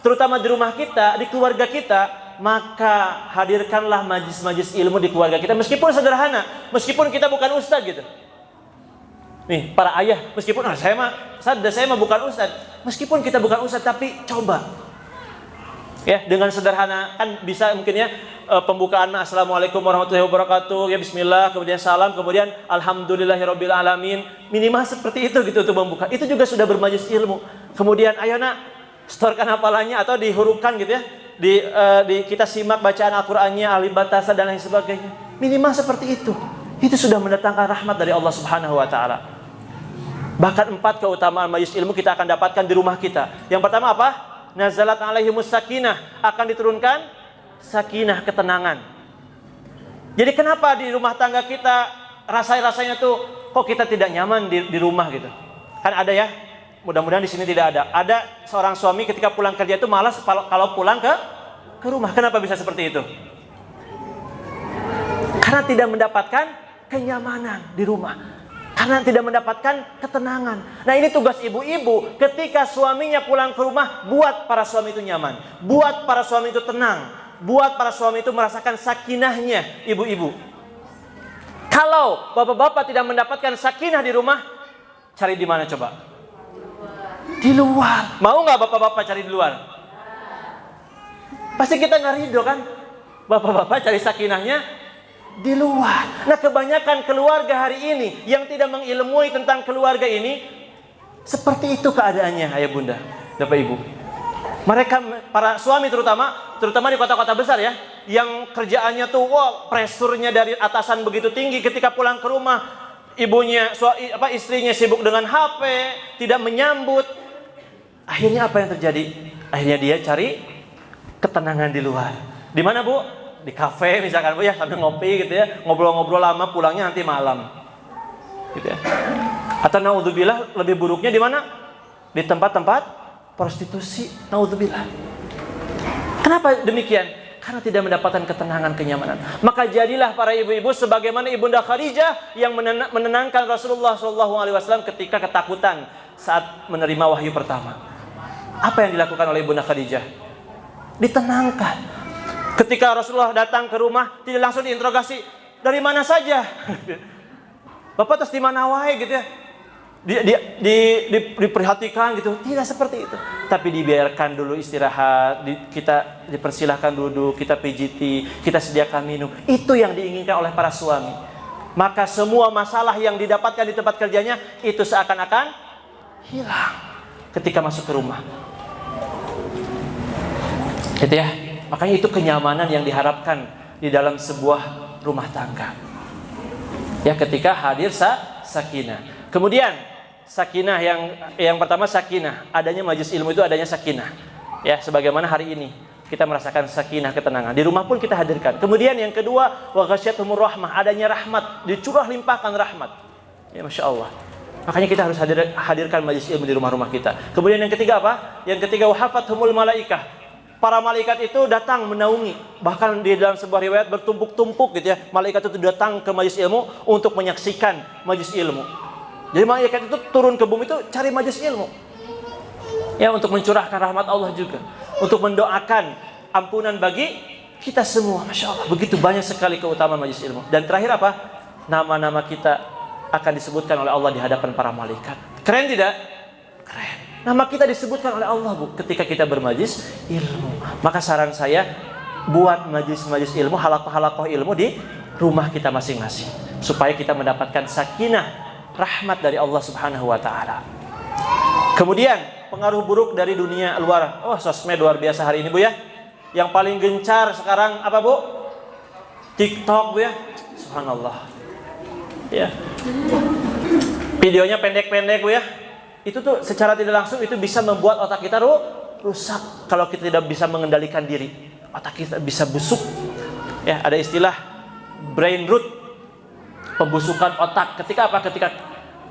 terutama di rumah kita, di keluarga kita, maka hadirkanlah majlis-majlis ilmu di keluarga kita. Meskipun sederhana, meskipun kita bukan ustadz gitu. Nih para ayah, meskipun saya mah bukan ustadz, meskipun kita bukan ustadz, tapi coba ya dengan sederhana, kan bisa mungkin ya, pembukaan assalamualaikum warahmatullahi wabarakatuh, ya bismillah, kemudian salam, kemudian alhamdulillahirabbil alamin, minimal seperti itu gitu untuk membuka. Itu juga sudah bermajlis ilmu. Kemudian ayo nak setorkan hafalannya atau dihurufkan gitu ya, di kita simak bacaan Al-Qur'annya alif batasa dan lain sebagainya. Minimal seperti itu. Itu sudah mendatangkan rahmat dari Allah Subhanahu wa taala. Bahkan 4 keutamaan majlis ilmu kita akan dapatkan di rumah kita. Yang pertama apa? Nazalat alaihimus sakinah, akan diturunkan sakinah, ketenangan. Jadi kenapa di rumah tangga kita rasanya tuh kok kita tidak nyaman di rumah gitu? Kan ada ya, mudah-mudahan di sini tidak ada. Ada seorang suami ketika pulang kerja itu malas kalau pulang ke ke rumah. Kenapa bisa seperti itu? Karena tidak mendapatkan kenyamanan di rumah. Karena tidak mendapatkan ketenangan. Nah, ini tugas ibu-ibu ketika suaminya pulang ke rumah, buat para suami itu nyaman, buat para suami itu tenang, buat para suami itu merasakan sakinahnya ibu-ibu. Kalau bapak-bapak tidak mendapatkan sakinah di rumah, cari di mana coba? Di luar. Mau nggak bapak-bapak cari di luar? Pasti kita nggak ridho kan? Bapak-bapak cari sakinahnya di luar. Nah, kebanyakan keluarga hari ini yang tidak mengilmui tentang keluarga ini, seperti itu keadaannya, ayah bunda, bapak ibu. Mereka, para suami terutama di kota-kota besar ya, yang kerjaannya tuh, presurnya dari atasan begitu tinggi, ketika pulang ke rumah, istrinya sibuk dengan HP, tidak menyambut. Akhirnya apa yang terjadi? Akhirnya dia cari ketenangan di luar. Di mana, Bu? Di kafe misalkan, Bu ya, sambil ngopi gitu ya, ngobrol-ngobrol lama, pulangnya nanti malam. Gitu ya. Atau naudzubillah, lebih buruknya di mana? Di tempat-tempat prostitusi, naudzubillah. Kenapa demikian? Karena tidak mendapatkan ketenangan, kenyamanan. Maka jadilah para ibu-ibu sebagaimana Ibunda Khadijah yang menenangkan Rasulullah SAW ketika ketakutan saat menerima wahyu pertama. Apa yang dilakukan oleh Ibunda Khadijah? Ditenangkan. Ketika Rasulullah datang ke rumah, tidak langsung diinterogasi, dari mana saja? Bapak terus di mana wae gitu ya? Diperhatikan gitu. Tidak seperti itu. Tapi dibiarkan dulu istirahat, kita dipersilahkan duduk, kita pijiti, kita sediakan minum. Itu yang diinginkan oleh para suami. Maka semua masalah yang didapatkan di tempat kerjanya itu seakan-akan hilang ketika masuk ke rumah. Gitu ya. Makanya itu kenyamanan yang diharapkan di dalam sebuah rumah tangga. Ya, ketika hadir sakinah. Kemudian sakinah yang pertama, sakinah, adanya majelis ilmu itu adanya sakinah. Ya, sebagaimana hari ini kita merasakan sakinah, ketenangan. Di rumah pun kita hadirkan. Kemudian yang kedua, wa ghasyiyatuhumur rahmah, adanya rahmat, dicurah limpahkan rahmat. Ya, Masya Allah. Makanya kita harus hadirkan majelis ilmu di rumah-rumah kita. Kemudian yang ketiga apa? Yang ketiga, wa hafathumul malaikah. Para malaikat itu datang menaungi. Bahkan di dalam sebuah riwayat bertumpuk-tumpuk gitu ya. Malaikat itu datang ke majelis ilmu untuk menyaksikan majelis ilmu. Jadi malaikat itu turun ke bumi itu cari majelis ilmu. Ya, untuk mencurahkan rahmat Allah juga. Untuk mendoakan ampunan bagi kita semua. Masya Allah. Begitu banyak sekali keutamaan majelis ilmu. Dan terakhir apa? Nama-nama kita akan disebutkan oleh Allah di hadapan para malaikat. Keren tidak? Keren. Nama kita disebutkan oleh Allah, Bu, ketika kita bermajlis ilmu. Maka saran saya, buat majlis-majlis ilmu, halakoh-halakoh ilmu di rumah kita masing-masing, supaya kita mendapatkan sakinah, rahmat dari Allah Subhanahu wa Ta'ala. Kemudian pengaruh buruk dari dunia luar. Sosmed luar biasa hari ini, Bu ya. Yang paling gencar sekarang apa, Bu? TikTok, Bu ya. Subhanallah. Ya. Videonya pendek-pendek, Bu ya. Itu tuh secara tidak langsung itu bisa membuat otak kita rusak kalau kita tidak bisa mengendalikan diri. Otak kita bisa busuk. Ya, ada istilah brain rot, pembusukan otak. Ketika apa? Ketika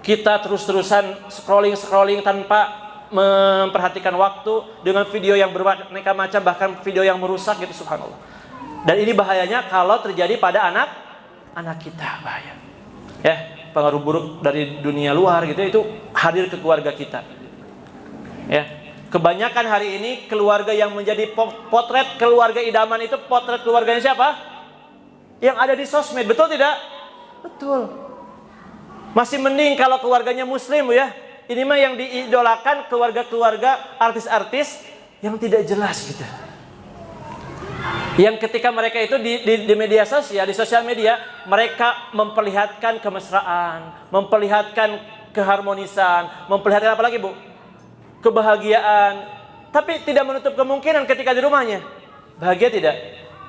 kita terus-terusan scrolling tanpa memperhatikan waktu dengan video yang beraneka macam, bahkan video yang merusak gitu, subhanallah. Dan ini bahayanya kalau terjadi pada anak kita, bahaya. Ya. Pengaruh buruk dari dunia luar gitu itu hadir ke keluarga kita. Ya. Kebanyakan hari ini keluarga yang menjadi potret keluarga idaman itu potret keluarganya siapa? Yang ada di sosmed, betul tidak? Betul. Masih mending kalau keluarganya muslim, ya. Ini mah yang diidolakan keluarga-keluarga artis-artis yang tidak jelas gitu. Yang ketika mereka itu di media sosial, di sosial media, mereka memperlihatkan kemesraan, memperlihatkan keharmonisan, memperlihatkan apa lagi, Bu? Kebahagiaan. Tapi tidak menutup kemungkinan ketika di rumahnya bahagia tidak?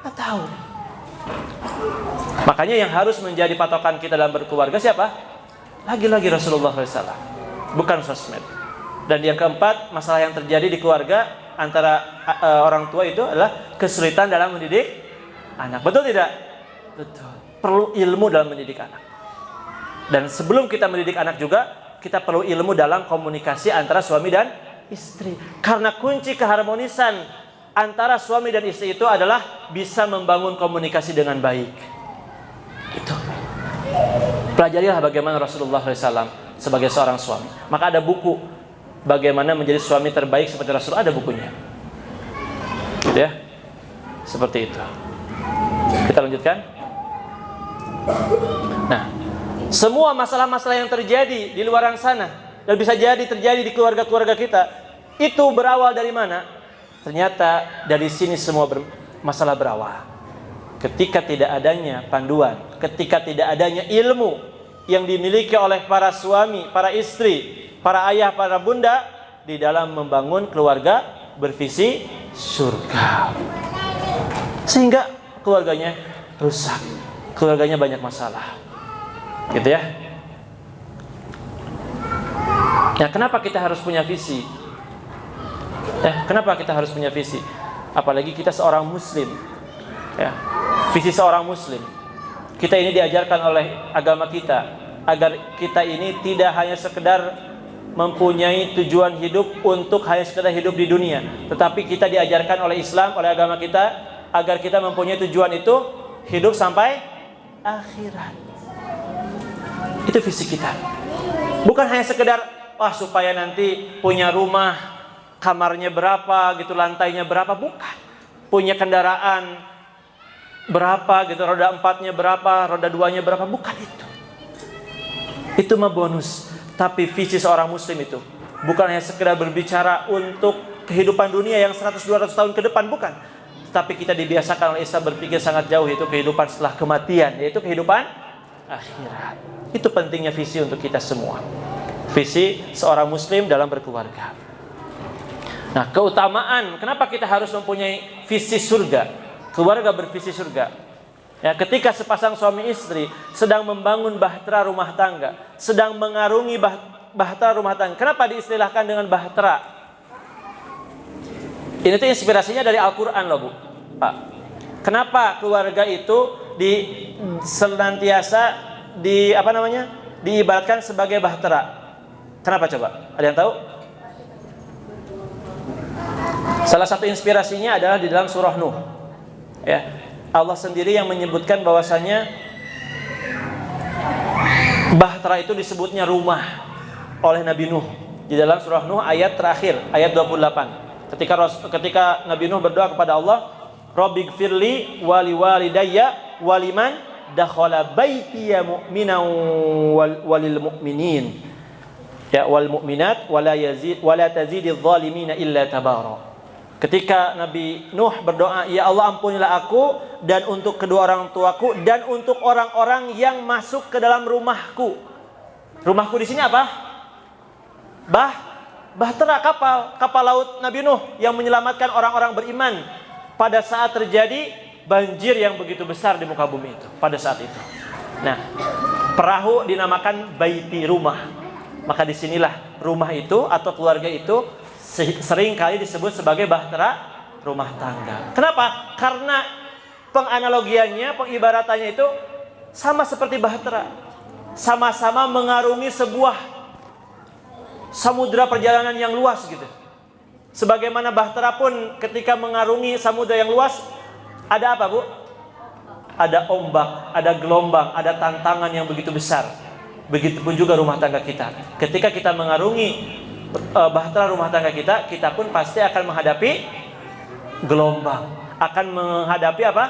Nggak tahu. Makanya yang harus menjadi patokan kita dalam berkeluarga siapa? Lagi-lagi Rasulullah SAW, bukan sosmed. Dan yang keempat, masalah yang terjadi di keluarga antara orang tua itu adalah kesulitan dalam mendidik anak. Betul tidak? Betul. Perlu ilmu dalam mendidik anak. Dan sebelum kita mendidik anak juga, kita perlu ilmu dalam komunikasi antara suami dan istri. Karena kunci keharmonisan antara suami dan istri itu adalah bisa membangun komunikasi dengan baik. Itu. Pelajarilah bagaimana Rasulullah SAW sebagai seorang suami. Maka ada buku bagaimana menjadi suami terbaik seperti Rasul, ada bukunya. Gitu ya. Seperti itu. Kita lanjutkan. Nah, semua masalah-masalah yang terjadi di luar sana dan bisa jadi terjadi di keluarga-keluarga kita, itu berawal dari mana? Ternyata dari sini semua masalah berawal. Ketika tidak adanya panduan, ketika tidak adanya ilmu yang dimiliki oleh para suami, para istri, para ayah, para bunda di dalam membangun keluarga bervisi surga. Sehingga keluarganya rusak, keluarganya banyak masalah. Gitu ya. Ya, kenapa kita harus punya visi? Kenapa kita harus punya visi? Apalagi kita seorang muslim. Ya, visi seorang muslim. Kita ini diajarkan oleh agama kita agar kita ini tidak hanya sekedar mempunyai tujuan hidup untuk hanya sekedar hidup di dunia, tetapi kita diajarkan oleh Islam, oleh agama kita agar kita mempunyai tujuan itu hidup sampai akhirat. Itu visi kita. Bukan hanya sekedar supaya nanti punya rumah, kamarnya berapa gitu, lantainya berapa, bukan. Punya kendaraan berapa gitu, roda 4-nya berapa, roda 2-nya berapa, bukan itu. Itu mah bonus. Tapi visi seorang muslim itu bukan hanya sekedar berbicara untuk kehidupan dunia yang 100-200 tahun ke depan, bukan. Tapi kita dibiasakan oleh Islam berpikir sangat jauh, yaitu kehidupan setelah kematian, yaitu kehidupan akhirat. Itu pentingnya visi untuk kita semua. Visi seorang muslim dalam berkeluarga. Nah, keutamaan kenapa kita harus mempunyai visi surga, keluarga bervisi surga. Ya, ketika sepasang suami istri sedang membangun bahtera rumah tangga, sedang mengarungi bahtera rumah tangga. Kenapa diistilahkan dengan bahtera? Ini tuh inspirasinya dari Al-Quran loh, Bu, Pak. Kenapa keluarga itu senantiasa diibaratkan sebagai bahtera? Kenapa coba? Ada yang tahu? Salah satu inspirasinya adalah di dalam surah Nuh. Ya, Allah sendiri yang menyebutkan bahwasanya bahtera itu disebutnya rumah oleh Nabi Nuh di dalam surah Nuh ayat terakhir, ayat 28. Ketika Nabi Nuh berdoa kepada Allah, Rabbighfirli wa liwalidayya wa liman dakhala baitiya mu'minan walil mu'minin. Ya, wal mu'minat wala tazididz zalimina illa tabara. Ketika Nabi Nuh berdoa, ya Allah ampunilah aku dan untuk kedua orang tuaku dan untuk orang-orang yang masuk ke dalam rumahku. Rumahku di sini apa? Bahtera kapal laut Nabi Nuh yang menyelamatkan orang-orang beriman pada saat terjadi banjir yang begitu besar di muka bumi itu pada saat itu. Nah, perahu dinamakan baiti, rumah. Maka disinilah rumah itu atau keluarga itu sering kali disebut sebagai bahtera rumah tangga. Kenapa? Karena penganalogiannya, pengibaratannya itu sama seperti bahtera. Sama-sama mengarungi sebuah samudra perjalanan yang luas gitu. Sebagaimana bahtera pun ketika mengarungi samudra yang luas, ada apa, Bu? Ada ombak, ada gelombang, ada tantangan yang begitu besar. Begitupun juga rumah tangga kita. Ketika kita mengarungi bahtera rumah tangga kita, kita pun pasti akan menghadapi gelombang, akan menghadapi apa?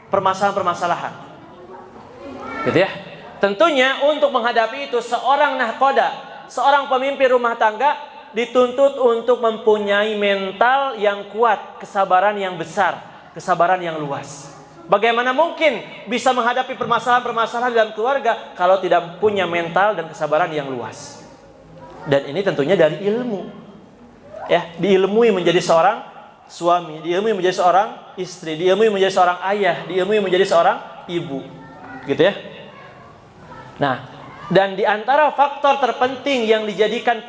Permasalahan-permasalahan. Gitu ya. Tentunya untuk menghadapi itu seorang nahkoda, seorang pemimpin rumah tangga dituntut untuk mempunyai mental yang kuat, kesabaran yang besar, kesabaran yang luas. Bagaimana mungkin bisa menghadapi permasalahan-permasalahan dalam keluarga kalau tidak punya mental dan kesabaran yang luas? Dan ini tentunya dari ilmu. Ya, diilmui menjadi seorang suami, diilmui menjadi seorang istri, diilmui menjadi seorang ayah, diilmui menjadi seorang ibu. Gitu ya. Nah, dan di antara faktor terpenting yang menjadikan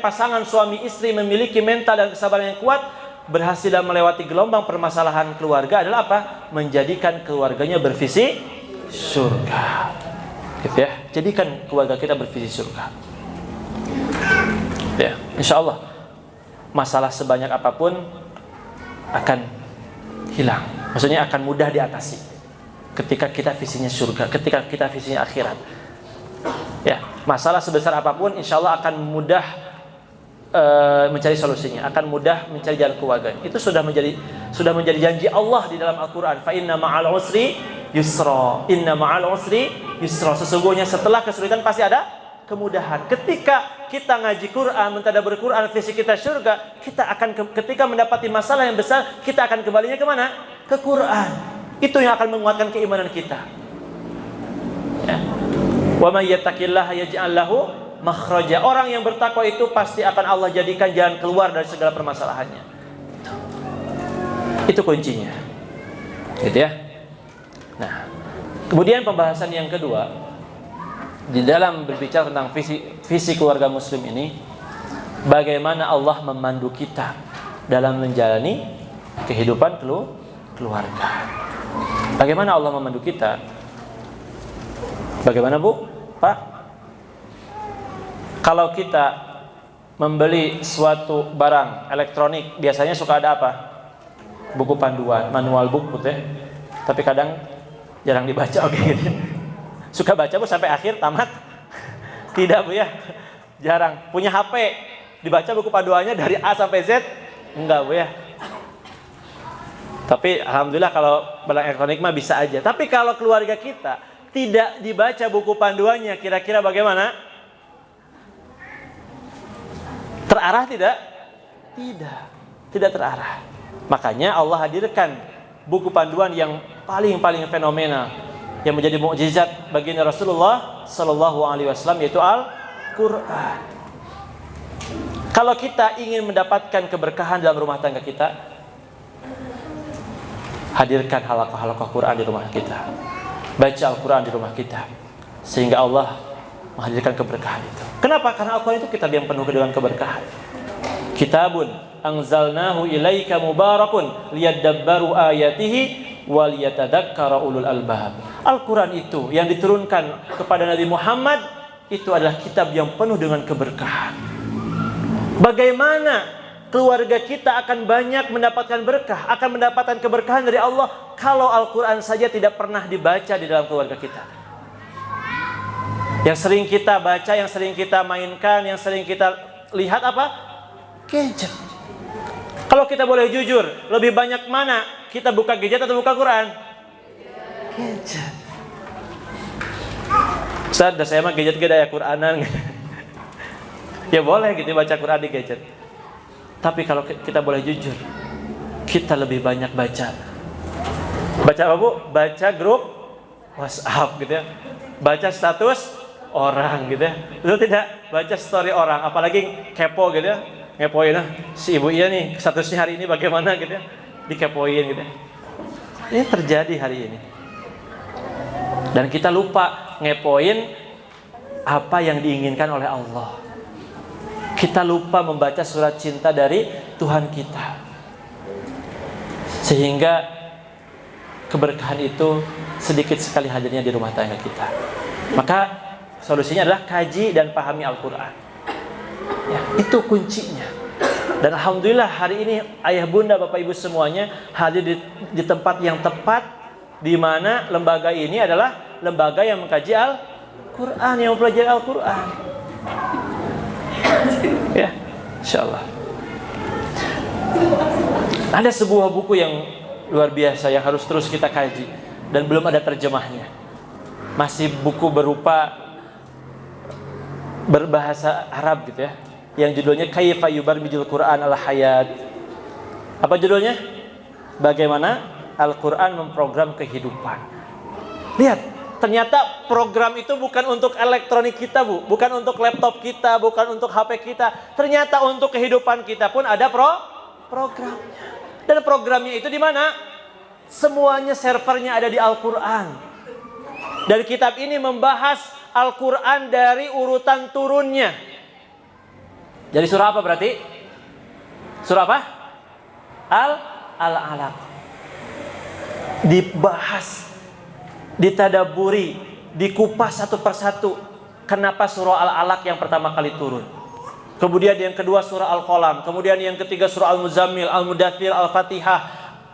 pasangan suami istri memiliki mental dan kesabaran yang kuat, berhasil dalam melewati gelombang permasalahan keluarga adalah apa? Menjadikan keluarganya bervisi surga. Gitu ya. Jadikan keluarga kita bervisi surga. Ya, insya Allah masalah sebanyak apapun akan hilang. Maksudnya akan mudah diatasi ketika kita visinya surga, ketika kita visinya akhirat. Ya, masalah sebesar apapun insya Allah akan mudah mencari solusinya, akan mudah mencari jalan keluarga. Itu sudah menjadi janji Allah di dalam Al-Qur'an. Fa inna ma'al usri yusra. Inna ma'al usri yusra. Sesungguhnya setelah kesulitan pasti ada kemudahan. Ketika kita ngaji Quran, mentadabbur Quran, visi kita surga, kita akan ketika mendapati masalah yang besar, kita akan kembalinya kemana? Ke Quran. Itu yang akan menguatkan keimanan kita. Ya. Wa may yattaqillaha yaj'al lahu makhraja. Orang yang bertakwa itu pasti akan Allah jadikan jalan keluar dari segala permasalahannya. Itu kuncinya. Gitu ya. Nah, kemudian pembahasan yang kedua di dalam berbicara tentang visi keluarga muslim ini, bagaimana Allah memandu kita dalam menjalani kehidupan keluarga. Bagaimana Allah memandu kita? Bagaimana Bu? Pak? Kalau kita membeli suatu barang elektronik, biasanya suka ada apa? Buku panduan, manual book ya. Tapi kadang jarang dibaca, oke gitu. Suka baca Bu sampai akhir tamat? Tidak Bu ya, jarang. Punya HP, dibaca buku panduannya dari A sampai Z? Enggak Bu ya. Tapi alhamdulillah kalau barang elektronik mah bisa aja. Tapi kalau keluarga kita tidak dibaca buku panduannya, kira-kira bagaimana? Terarah tidak? Tidak terarah. Makanya Allah hadirkan buku panduan yang paling fenomenal, yang menjadi mukjizat baginda Rasulullah sallallahu alaihi wasallam, yaitu Al-Qur'an. Kalau kita ingin mendapatkan keberkahan dalam rumah tangga kita, hadirkan halaqah Quran di rumah kita. Baca Al-Quran di rumah kita, sehingga Allah menghadirkan keberkahan itu. Kenapa? Karena Al-Quran itu kitab yang penuh dengan keberkahan. Kitabun anzalnahu ilaika mubarakun liyadabbaru ayatihi waliyatadakkara ulul albab. Al-Quran itu yang diturunkan kepada Nabi Muhammad itu adalah kitab yang penuh dengan keberkahan. Bagaimana keluarga kita akan banyak mendapatkan berkah, akan mendapatkan keberkahan dari Allah kalau Al-Quran saja tidak pernah dibaca di dalam keluarga kita. Yang sering kita baca, yang sering kita mainkan, yang sering kita lihat apa? Gadget. Kalau kita boleh jujur, lebih banyak mana kita buka gadget atau buka Quran? Gadget. Ustaz, saya mah gadget gak ada Quranan. Ya boleh gitu baca Quran di gadget. Tapi kalau kita boleh jujur, kita lebih banyak baca. Baca apa Bu? Baca grup WhatsApp gitu ya. Baca status orang gitu ya. Betul tidak? Baca story orang, apalagi kepo gitu ya. Ngepoin si ibu iya nih statusnya hari ini bagaimana gitu ya. Dikepoin gitu ya. Ini terjadi hari ini. Dan kita lupa ngepoin apa yang diinginkan oleh Allah. Kita lupa membaca surat cinta dari Tuhan kita, sehingga keberkahan itu sedikit sekali hadirnya di rumah tangga kita. Maka solusinya adalah kaji dan pahami Al-Quran ya, itu kuncinya. Dan alhamdulillah hari ini ayah bunda bapak ibu semuanya hadir di tempat yang tepat, di mana lembaga ini adalah lembaga yang mengkaji Al-Quran, yang mempelajari Al-Quran ya, insyaallah. Ada sebuah buku yang luar biasa yang harus terus kita kaji dan belum ada terjemahnya. Masih buku berbahasa Arab gitu ya, yang judulnya Kaifa Yubarrijul Quran al Hayat. Apa judulnya? Bagaimana Al-Quran memprogram kehidupan. Lihat, ternyata program itu bukan untuk elektronik kita Bu, bukan untuk laptop kita, bukan untuk HP kita. Ternyata untuk kehidupan kita pun ada programnya. Dan programnya itu di mana? Semuanya servernya ada di Al-Quran. Dan kitab ini membahas Al-Quran dari urutan turunnya. Jadi surah apa berarti? Surah apa? Al-Alaq. Dibahas, ditadaburi, dikupas satu persatu. Kenapa surah Al-Alaq yang pertama kali turun? Kemudian yang kedua surah Al-Qalam, kemudian yang ketiga surah Al-Muzammil, Al-Mudaththir, Al-Fatihah,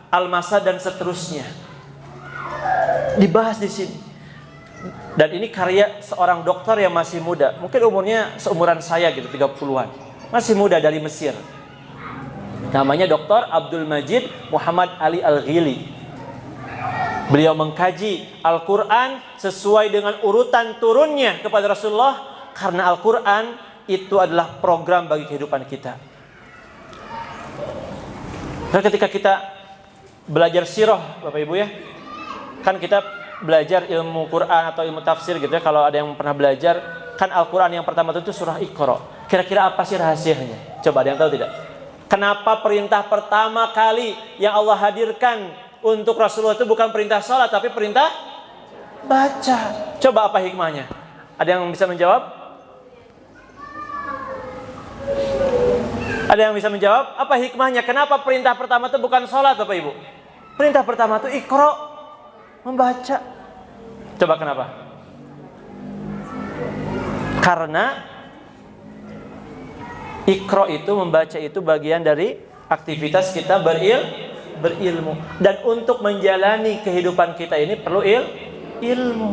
Al-Masad dan seterusnya. Dibahas di sini. Dan ini karya seorang dokter yang masih muda, mungkin umurnya seumuran saya gitu, 30-an. Masih muda dari Mesir. Namanya Dr. Abdul Majid Muhammad Ali Al-Ghili. Beliau mengkaji Al-Quran sesuai dengan urutan turunnya kepada Rasulullah, karena Al-Quran itu adalah program bagi kehidupan kita. Nah, ketika kita belajar sirah, Bapak Ibu ya, kan kita belajar ilmu Quran atau ilmu tafsir gitu ya. Kalau ada yang pernah belajar, kan Al-Quran yang pertama itu surah Iqra. Kira-kira apa sih rahasianya? Coba ada yang tahu tidak? Kenapa perintah pertama kali yang Allah hadirkan untuk Rasulullah itu bukan perintah salat, tapi perintah baca? Coba apa hikmahnya? Ada yang bisa menjawab? Ada yang bisa menjawab? Apa hikmahnya? Kenapa perintah pertama itu bukan sholat, Bapak Ibu? Perintah pertama itu Iqra, membaca. Coba kenapa? Karena Iqra itu, membaca itu bagian dari aktivitas kita berilmu. Dan untuk menjalani kehidupan kita ini perlu ilmu.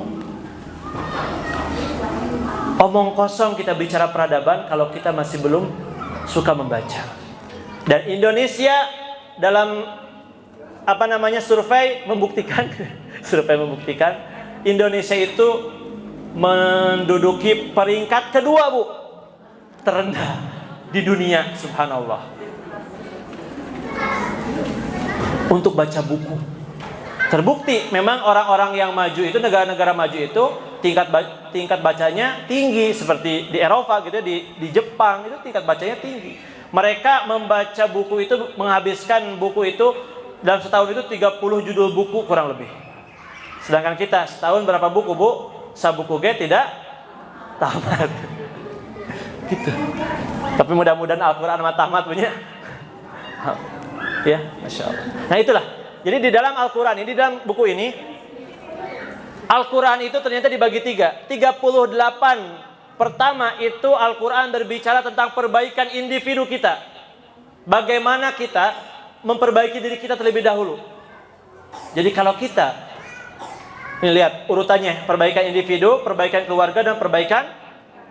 Omong kosong kita bicara peradaban kalau kita masih belum suka membaca. Dan Indonesia dalam survei membuktikan Indonesia itu menduduki peringkat kedua, Bu, terendah di dunia, subhanallah, untuk baca buku. Terbukti memang orang-orang yang maju itu, negara-negara maju itu tingkat bacanya tinggi, seperti di Eropa gitu, di Jepang itu tingkat bacanya tinggi. Mereka membaca buku itu, menghabiskan buku itu dalam setahun itu 30 judul buku kurang lebih. Sedangkan kita setahun berapa buku, Bu? Sabuku G tidak tamat. Gitu. Tapi mudah-mudahan Al-Quran tamat punya. Ya, Masya Allah. Nah itulah. Jadi di dalam Al-Quran ini, di dalam buku ini, Al-Quran itu ternyata dibagi 3. 38 pertama itu Al-Quran berbicara tentang perbaikan individu kita. Bagaimana kita memperbaiki diri kita terlebih dahulu. Jadi kalau kita, ini lihat urutannya, perbaikan individu, perbaikan keluarga, dan perbaikan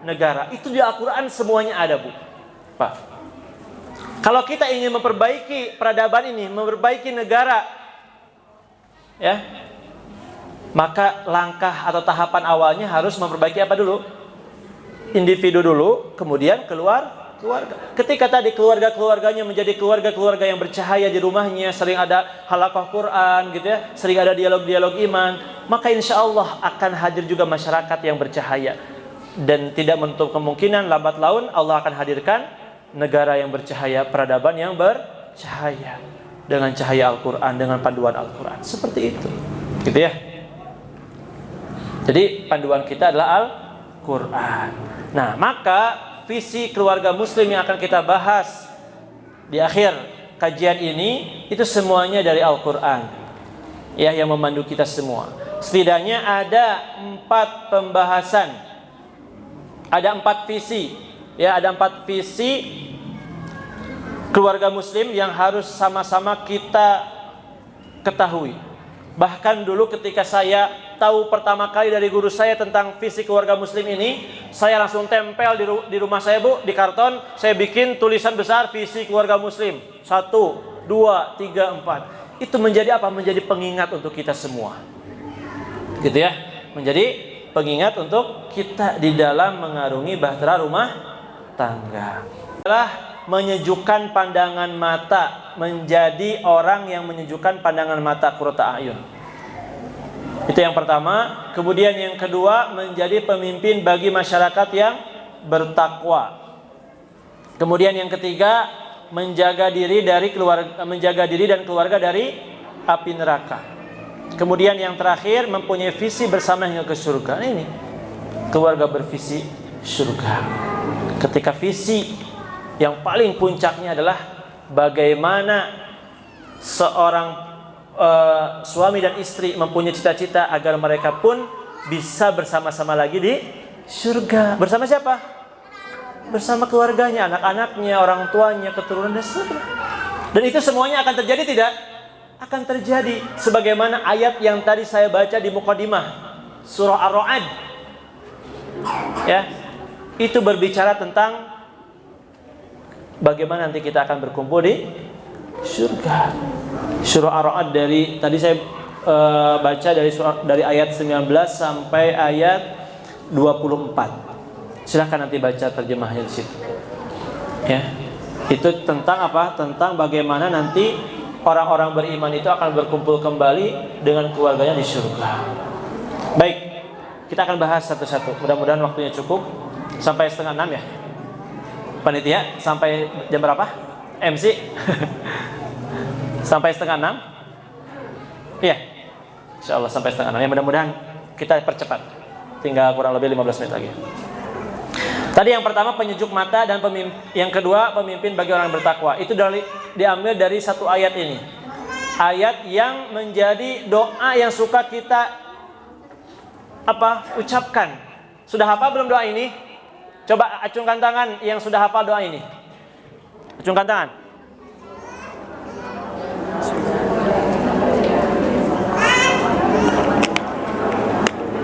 negara. Itu di Al-Quran semuanya ada, Bu. Pak, kalau kita ingin memperbaiki peradaban ini, memperbaiki negara, ya, maka langkah atau tahapan awalnya harus memperbaiki apa dulu? Individu dulu, kemudian keluarga. Ketika tadi keluarga-keluarganya menjadi keluarga-keluarga yang bercahaya di rumahnya, sering ada halaqah Quran gitu ya, sering ada dialog-dialog iman, maka insya Allah akan hadir juga masyarakat yang bercahaya. Dan tidak menutup kemungkinan lambat laun Allah akan hadirkan negara yang bercahaya, peradaban yang bercahaya dengan cahaya Al-Quran, dengan panduan Al-Quran. Seperti itu, gitu ya. Jadi panduan kita adalah Al-Quran. Nah, maka visi keluarga muslim yang akan kita bahas di akhir kajian ini, itu semuanya dari Al-Quran, ya, yang memandu kita semua. Setidaknya ada 4 pembahasan, ada 4 visi, ya, ada 4 visi keluarga muslim yang harus sama-sama kita ketahui. Bahkan dulu ketika saya tahu pertama kali dari guru saya tentang visi keluarga muslim ini, saya langsung tempel di rumah saya, Bu, di karton. Saya bikin tulisan besar, visi keluarga muslim 1, 2, 3, 4. Itu menjadi apa? Menjadi pengingat untuk kita semua, gitu ya. Menjadi pengingat untuk kita di dalam mengarungi bahtera rumah tangga. Adalah menyejukkan pandangan mata, menjadi orang yang menyejukkan pandangan mata, qurrata a'yun. Itu yang pertama. Kemudian yang kedua, menjadi pemimpin bagi masyarakat yang bertakwa. Kemudian yang ketiga, menjaga diri dan keluarga dari api neraka. Kemudian yang terakhir, mempunyai visi bersama hingga ke surga. Nah, ini keluarga bervisi surga. Ketika visi yang paling puncaknya adalah bagaimana seorang suami dan istri mempunyai cita-cita agar mereka pun bisa bersama-sama lagi di surga. Bersama siapa? bersama keluarganya, anak-anaknya, orang tuanya, keturunan dan seterusnya. Dan itu semuanya akan terjadi tidak? Akan terjadi sebagaimana ayat yang tadi saya baca di mukadimah surah Ar-Ra'd. Ya. Itu berbicara tentang bagaimana nanti kita akan berkumpul di surga. Surah Ar-Ra'd dari tadi saya baca dari ayat 19 sampai ayat 24. Silahkan nanti baca terjemahnya di situ. Ya. Itu tentang apa? Tentang bagaimana nanti orang-orang beriman itu akan berkumpul kembali dengan keluarganya di surga. Baik, kita akan bahas satu-satu. Mudah-mudahan waktunya cukup. Sampai 5:30 ya. Panitia, sampai jam berapa? MC? Sampai 5:30? Iya. Insyaallah sampai 5:30. Ya, mudah-mudahan kita percepat. Tinggal kurang lebih 15 menit lagi. Tadi yang pertama penyejuk mata dan yang kedua pemimpin bagi orang bertakwa. Itu diambil dari satu ayat ini. Ayat yang menjadi doa yang suka kita ucapkan. Sudah hafal belum doa ini? Coba acungkan tangan yang sudah hafal doa ini. Acungkan tangan.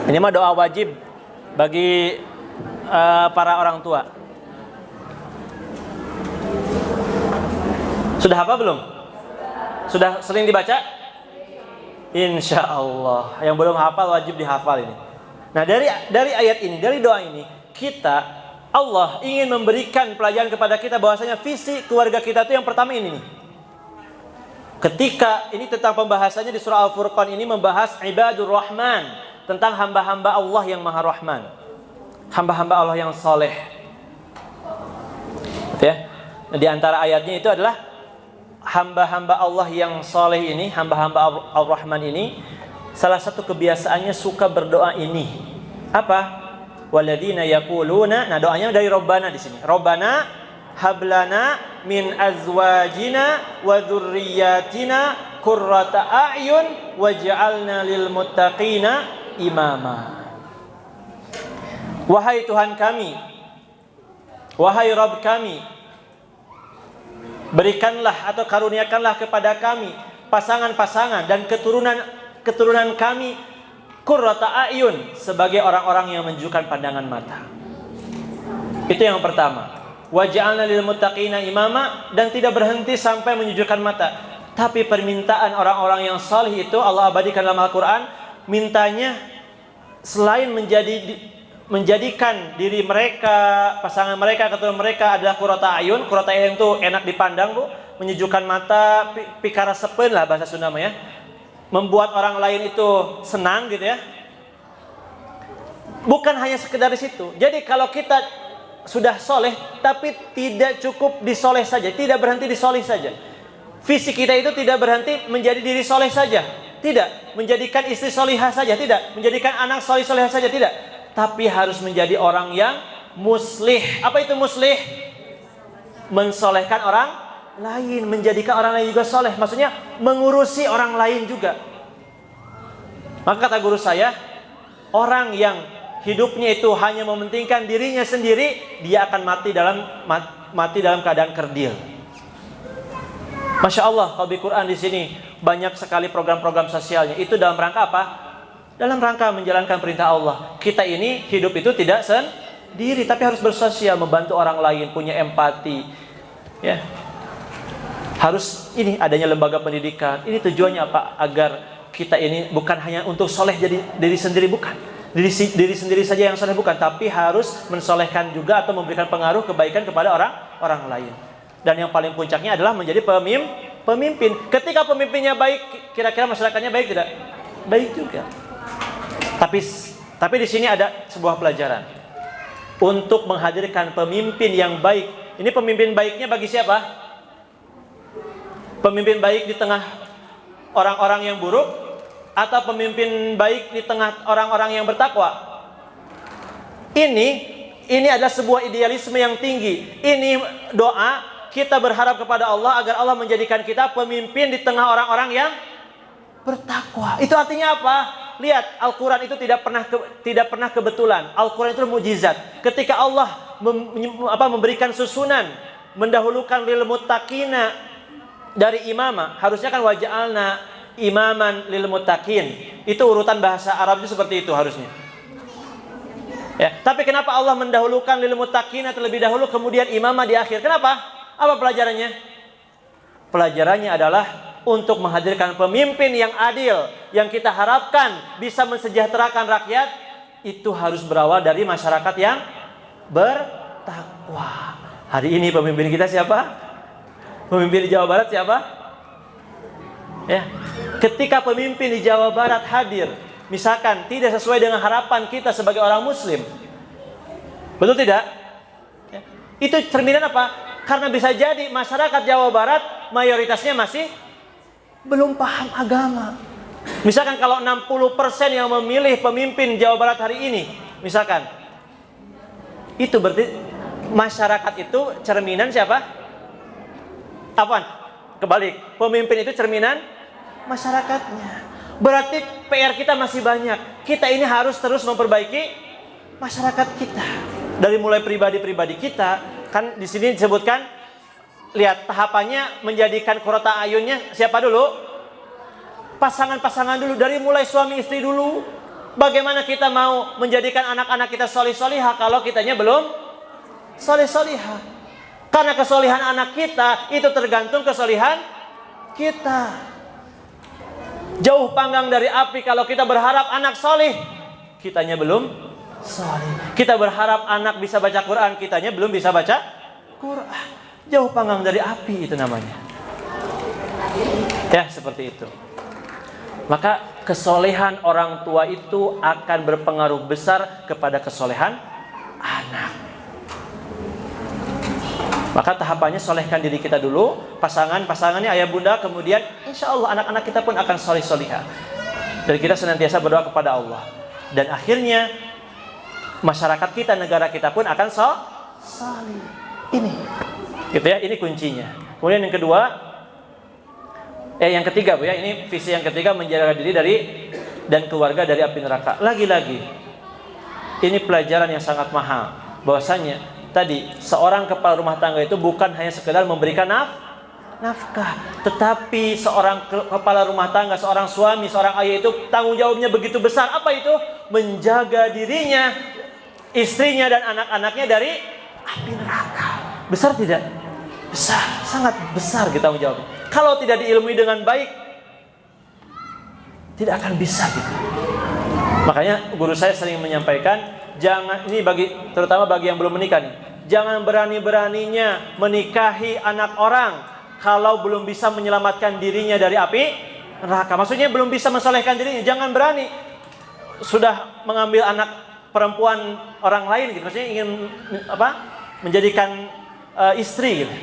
Ini mah doa wajib bagi para orang tua. Sudah hafal belum? Sudah sering dibaca? Insya Allah. Yang belum hafal wajib dihafal ini. Nah dari ayat ini, dari doa ini, Allah ingin memberikan pelajaran kepada kita bahwasanya visi keluarga kita itu yang pertama ini nih. Ketika ini tentang pembahasannya di surah Al-Furqan ini membahas ibadur rahman, tentang hamba-hamba Allah yang maha rahman, hamba-hamba Allah yang soleh. Ya. Nah, di antara ayatnya itu adalah hamba-hamba Allah yang soleh ini, hamba-hamba Ar-Rahman ini, salah satu kebiasaannya suka berdoa ini. Apa? Waladina yaquluna. Nah, doanya dari Rabbana di sini. Rabbana hablana min azwajina wa dzurriyyatina qurrata a'yun waj'alna lil muttaqina imama. Wahai Tuhan kami, wahai Rabb kami, berikanlah atau karuniakanlah kepada kami pasangan-pasangan dan keturunan kami qurrata a'yun, sebagai orang-orang yang menunjukkan pandangan mata. Itu yang pertama. Waj'alna lil muttaqina imama, dan tidak berhenti sampai menunjukkan mata. Tapi permintaan orang-orang yang saleh itu Allah abadikan dalam Al-Qur'an, mintanya selain menjadikan diri mereka, pasangan mereka, keturunan mereka adalah qurrata a'yun. Qurrata a'yun itu enak dipandang, Bu, menyejukkan mata, pikara sepen lah bahasa Sunda mah ya. Membuat orang lain itu senang gitu ya. Bukan hanya sekedar di situ. Jadi kalau kita sudah soleh, tapi tidak cukup di soleh saja, tidak berhenti di soleh saja. Visi kita itu tidak berhenti menjadi diri soleh saja, tidak menjadikan istri solihah saja, tidak menjadikan anak solihah saja, tidak. Tapi harus menjadi orang yang muslih. Apa itu muslih? Mensolehkan orang lain, menjadikan orang lain juga soleh. Maksudnya mengurusi orang lain juga. Maka kata guru saya, orang yang hidupnya itu hanya mementingkan dirinya sendiri, dia akan mati dalam keadaan kerdil. Masya Allah, kalau di Quran di sini banyak sekali program-program sosialnya. Itu dalam rangka apa? Dalam rangka menjalankan perintah Allah. Kita ini hidup itu tidak sendiri, tapi harus bersosial, membantu orang lain, punya empati. Ya, harus ini adanya lembaga pendidikan. Ini tujuannya apa? Agar kita ini bukan hanya untuk soleh jadi diri sendiri, bukan. Diri sendiri saja yang soleh, bukan, tapi harus mensolehkan juga atau memberikan pengaruh kebaikan kepada orang lain. Dan yang paling puncaknya adalah menjadi pemimpin. Ketika pemimpinnya baik, kira-kira masyarakatnya baik tidak? Baik juga. Tapi di sini ada sebuah pelajaran untuk menghadirkan pemimpin yang baik. Ini pemimpin baiknya bagi siapa? Pemimpin baik di tengah orang-orang yang buruk, atau pemimpin baik di tengah orang-orang yang bertakwa? Ini adalah sebuah idealisme yang tinggi. Ini doa kita berharap kepada Allah agar Allah menjadikan kita pemimpin di tengah orang-orang yang bertakwa. Itu artinya apa? Lihat, Al-Quran itu tidak pernah kebetulan. Al-Quran itu mukjizat. Ketika Allah memberikan susunan, mendahulukan lil muttaqina dari imamah. Harusnya kan waja'alna imaman lil muttaqin. Itu urutan bahasa Arab itu seperti itu harusnya. Ya, tapi kenapa Allah mendahulukan lil muttaqina terlebih dahulu kemudian imamah di akhir? Kenapa? Apa pelajarannya? Pelajarannya adalah untuk menghadirkan pemimpin yang adil, yang kita harapkan bisa mensejahterakan rakyat. Itu harus berawal dari masyarakat yang bertakwa. Hari ini pemimpin kita siapa? Pemimpin di Jawa Barat siapa? Ya. Ketika pemimpin di Jawa Barat hadir, misalkan tidak sesuai dengan harapan kita sebagai orang muslim, betul tidak? Ya. Itu cerminan apa? Karena bisa jadi masyarakat Jawa Barat mayoritasnya masih belum paham agama. Misalkan kalau 60% yang memilih pemimpin Jawa Barat hari ini, misalkan, itu berarti masyarakat itu cerminan siapa? Apaan? Kebalik, pemimpin itu cerminan masyarakatnya. Berarti PR kita masih banyak. Kita ini harus terus memperbaiki masyarakat kita. Dari mulai pribadi-pribadi kita, kan di sini disebutkan, lihat tahapannya menjadikan qurrata ayunnya siapa dulu? Pasangan-pasangan dulu, dari mulai suami istri dulu. Bagaimana kita mau menjadikan anak-anak kita solih-solihah kalau kitanya belum solih-solihah? Karena kesolihan anak kita itu tergantung kesolihan kita. Jauh panggang dari api kalau kita berharap anak solih, kitanya belum solih. Kita berharap anak bisa baca Quran, kitanya belum bisa baca Quran. Jauh panggang dari api itu namanya. Ya, seperti itu. Maka kesolehan orang tua itu akan berpengaruh besar kepada kesolehan anak. Maka tahapannya solehkan diri kita dulu, pasangannya ayah bunda, kemudian insya Allah anak-anak kita pun akan solih-solihah. Dan kita senantiasa berdoa kepada Allah. Dan akhirnya masyarakat kita, negara kita pun akan solih. Ini, gitu ya, ini kuncinya. Kemudian yang kedua, yang ketiga Bu ya, ini visi yang ketiga, menjaga diri dari dan keluarga dari api neraka. Lagi-lagi, ini pelajaran yang sangat mahal. Bahwasanya tadi, seorang kepala rumah tangga itu bukan hanya sekedar memberikan nafkah, tetapi seorang kepala rumah tangga, seorang suami, seorang ayah itu tanggung jawabnya begitu besar. Apa itu? Menjaga dirinya, istrinya dan anak-anaknya dari api neraka. Besar tidak? Besar, sangat besar kita tanggung jawabnya. Kalau tidak diilmui dengan baik, tidak akan bisa gitu. Makanya guru saya sering menyampaikan, jangan, ini terutama bagi yang belum menikah nih, jangan berani-beraninya menikahi anak orang kalau belum bisa menyelamatkan dirinya dari api neraka. Maksudnya belum bisa mensolehkan dirinya, jangan berani sudah mengambil anak perempuan orang lain gitu. Maksudnya ingin menjadikan istri gitu.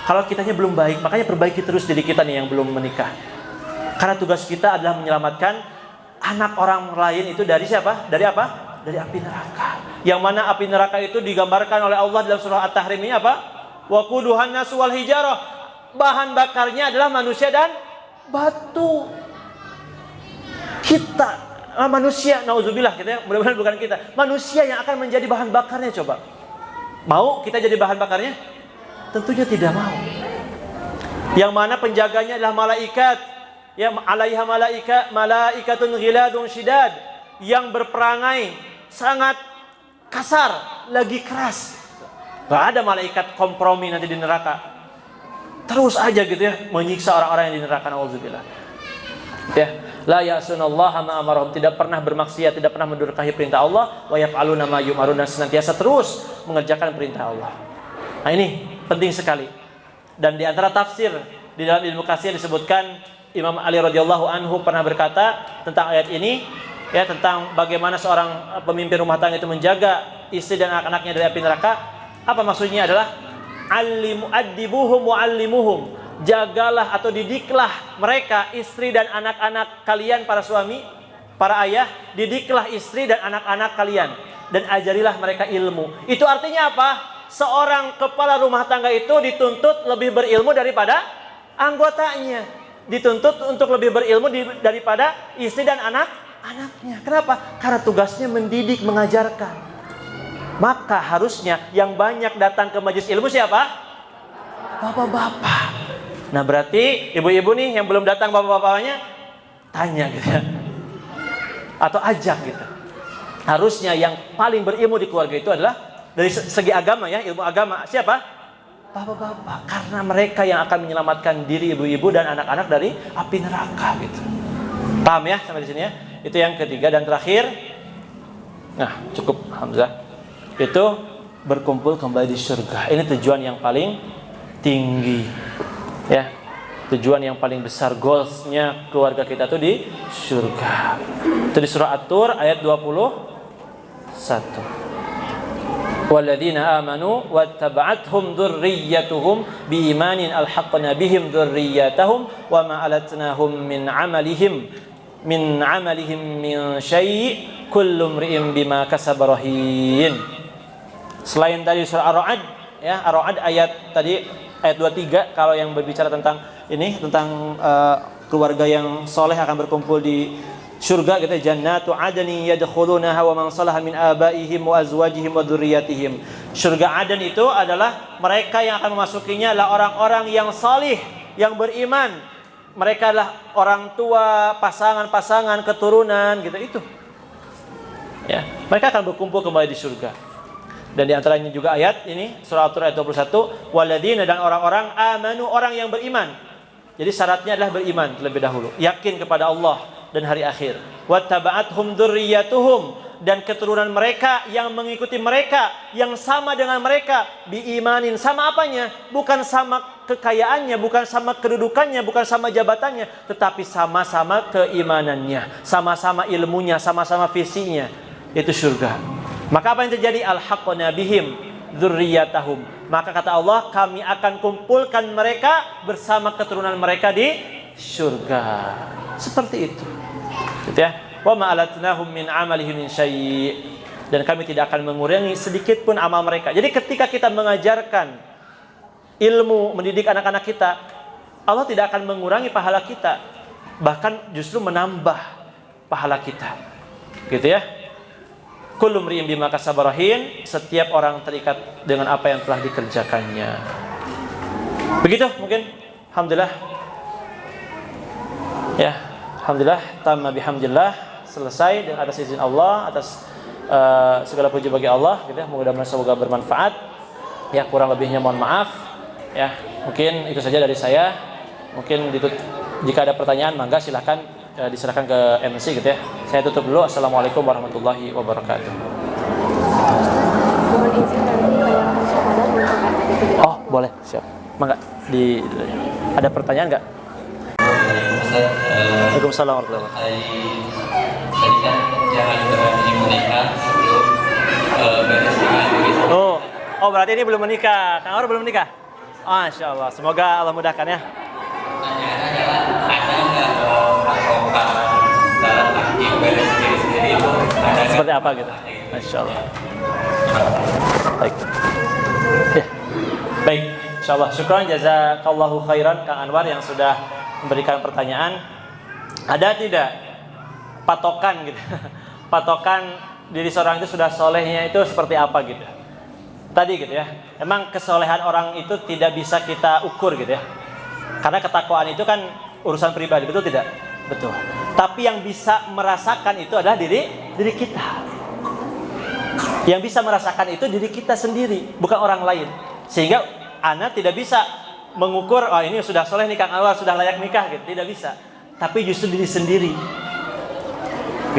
Kalau kitanya belum baik, makanya perbaiki terus diri kita nih yang belum menikah. Karena tugas kita adalah menyelamatkan anak orang lain itu dari siapa? Dari apa? Dari api neraka. Yang mana api neraka itu digambarkan oleh Allah dalam surah At-Tahrim ini apa? Waquduhan nasu wal hijarah. Bahan bakarnya adalah manusia dan batu. Kita manusia, nauzubillah, kita mudah-mudahan bukan kita. Manusia yang akan menjadi bahan bakarnya, coba. Mau kita jadi bahan bakarnya? Tentunya tidak mau. Yang mana penjaganya adalah malaikat. Ya, alaiha malaikatun ghiladun syidad, yang berperangai sangat kasar, lagi keras. Gak ada malaikat kompromi nanti di neraka. Terus aja gitu ya, menyiksa orang-orang yang di neraka, nauzubillah. Ya, la ya'sunallaha ma amarahum, tidak pernah bermaksiat, tidak pernah mendurhakai perintah Allah, wa yaf'aluna ma yu'marun, dan senantiasa terus mengerjakan perintah Allah. Nah, ini penting sekali. Dan di antara tafsir di dalam ilmu Katsir disebutkan, Imam Ali radhiyallahu anhu pernah berkata tentang ayat ini, ya, tentang bagaimana seorang pemimpin rumah tangga itu menjaga istri dan anak-anaknya dari api neraka. Apa maksudnya adalah addibuhum muallimuhum, jagalah atau didiklah mereka, istri dan anak-anak kalian, para suami, para ayah, didiklah istri dan anak-anak kalian dan ajarilah mereka ilmu. Itu artinya apa? Seorang kepala rumah tangga itu dituntut lebih berilmu daripada anggotanya, dituntut untuk lebih berilmu daripada istri dan anak-anaknya. Kenapa? Karena tugasnya mendidik, mengajarkan. Maka harusnya yang banyak datang ke majelis ilmu siapa? Bapak-bapak. Nah berarti ibu-ibu nih yang belum datang bapak-bapaknya, tanya gitu ya, atau ajak gitu. Harusnya yang paling berilmu di keluarga itu adalah dari segi agama ya, ilmu agama. Siapa? Bapak-bapak. Karena mereka yang akan menyelamatkan diri ibu-ibu dan anak-anak dari api neraka gitu. Paham ya sampai di sini ya? Itu yang ketiga dan terakhir. Nah, cukup Hamzah. Itu berkumpul kembali di surga. Ini tujuan yang paling tinggi. Ya. Tujuan yang paling besar, goalsnya keluarga kita tuh di surga. Itu di surah At-Tur ayat 21. Walladzina amanu wattaba'athum dzurriyyatuhum biimanin alhaqqna bihim dzurriyyatahum wa ma alatnahum min amalihim min syai' kullu imri'in bima kasaba rahin. Selain tadi surah Ar-Ra'd ya, Ar-Ra'd ayat tadi ayat 23 kalau yang berbicara tentang ini tentang keluarga yang soleh akan berkumpul di surga gitu, jannatu adni yadkhulunaha wa man salaha min abaihim wa azwajihim wa dzurriyyatihim. Surga Aden itu adalah mereka yang akan memasukinya adalah orang-orang yang salih, yang beriman. Mereka adalah orang tua, pasangan-pasangan, keturunan gitu itu. Ya, mereka akan berkumpul kembali di surga. Dan di antaranya juga ayat ini surah At-Tur ayat 21, walladzina dan orang-orang amanu, orang yang beriman. Jadi syaratnya adalah beriman terlebih dahulu, yakin kepada Allah dan hari akhir. Wattaba'athum dzurriyyatuhum, dan keturunan mereka yang mengikuti mereka, yang sama dengan mereka, biimanin, sama apanya? Bukan sama kekayaannya, bukan sama kedudukannya, bukan sama jabatannya, tetapi sama-sama keimanannya, sama-sama ilmunya, sama-sama visinya. Itu surga. Maka apa yang terjadi? Alhaqqna bihim dzurriyyatahum. Maka kata Allah, kami akan kumpulkan mereka bersama keturunan mereka di surga. Seperti itu. Gitu ya. Wa ma alatnahum min amalihim min syai'. Dan kami tidak akan mengurangi sedikit pun amal mereka. Jadi ketika kita mengajarkan ilmu, mendidik anak-anak kita, Allah tidak akan mengurangi pahala kita, bahkan justru menambah pahala kita. Gitu ya. Kullu mri'in bima kasaba rahin, setiap orang terikat dengan apa yang telah dikerjakannya. Begitu mungkin. Alhamdulillah. Ya, alhamdulillah tamma bihamdillah, selesai dengan atas izin Allah, atas segala puji bagi Allah gitu ya. Mudah-mudahan semoga bermanfaat. Ya, kurang lebihnya mohon maaf. Ya, mungkin itu saja dari saya. Mungkin jika ada pertanyaan mangga silakan diserahkan ke MC gitu ya. Saya tutup dulu. Assalamualaikum warahmatullahi wabarakatuh. Mohon izin nanti menyerahkan syahadat untuk RTP. Oh, boleh. Siap. Mangga ada pertanyaan enggak? Waalaikumsalam warahmatullahi wabarakatuh. Tadi kan jangan berani menikah sebelum beres dengan begitu. Oh, berarti ini belum menikah. Kang Aur belum menikah? Masya Allah. Semoga Allah mudahkan ya. Pertanyaannya adalah ada nggak patokan dalam arti beres diri sendiri itu ada Seperti apa gitu? Masya Allah. Baik. Ya. Baik. Insya Allah. Syukran jazakallahu khairan Kang Anwar yang sudah memberikan pertanyaan. Ada tidak patokan gitu? Patokan diri seorang itu sudah solehnya itu seperti apa gitu? Tadi gitu ya. Emang kesolehan orang itu tidak bisa kita ukur gitu ya. Karena ketakwaan itu kan urusan pribadi, betul tidak? Betul. Tapi yang bisa merasakan itu adalah diri kita. Yang bisa merasakan itu diri kita sendiri, bukan orang lain. Sehingga ana tidak bisa mengukur, oh ini sudah soleh nih Kang Anwar, sudah layak nikah gitu. Tidak bisa. Tapi justru diri sendiri.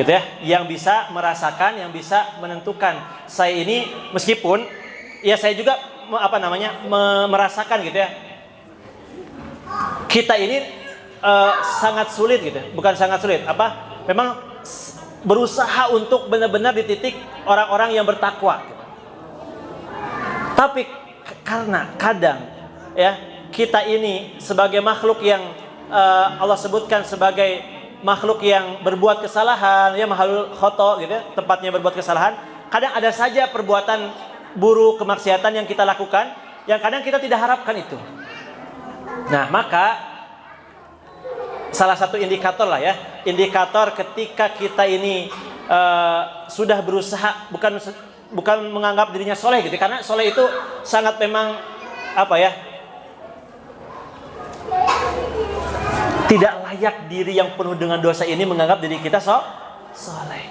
Gitu ya. Yang bisa merasakan, yang bisa menentukan. Saya ini meskipun ya saya juga merasakan gitu ya. Kita ini sangat sulit gitu, bukan sangat sulit, memang berusaha untuk benar-benar di titik orang-orang yang bertakwa. Tapi karena kadang ya kita ini sebagai makhluk yang Allah sebutkan sebagai makhluk yang berbuat kesalahan, ya makhluk khoto gitu ya, tempatnya berbuat kesalahan. Kadang ada saja perbuatan buruk, kemaksiatan yang kita lakukan, yang kadang kita tidak harapkan itu. Nah, maka salah satu indikator lah ya, indikator ketika kita ini sudah berusaha, bukan bukan menganggap dirinya soleh gitu, karena soleh itu sangat memang apa ya, tidak layak diri yang penuh dengan dosa ini menganggap diri kita soleh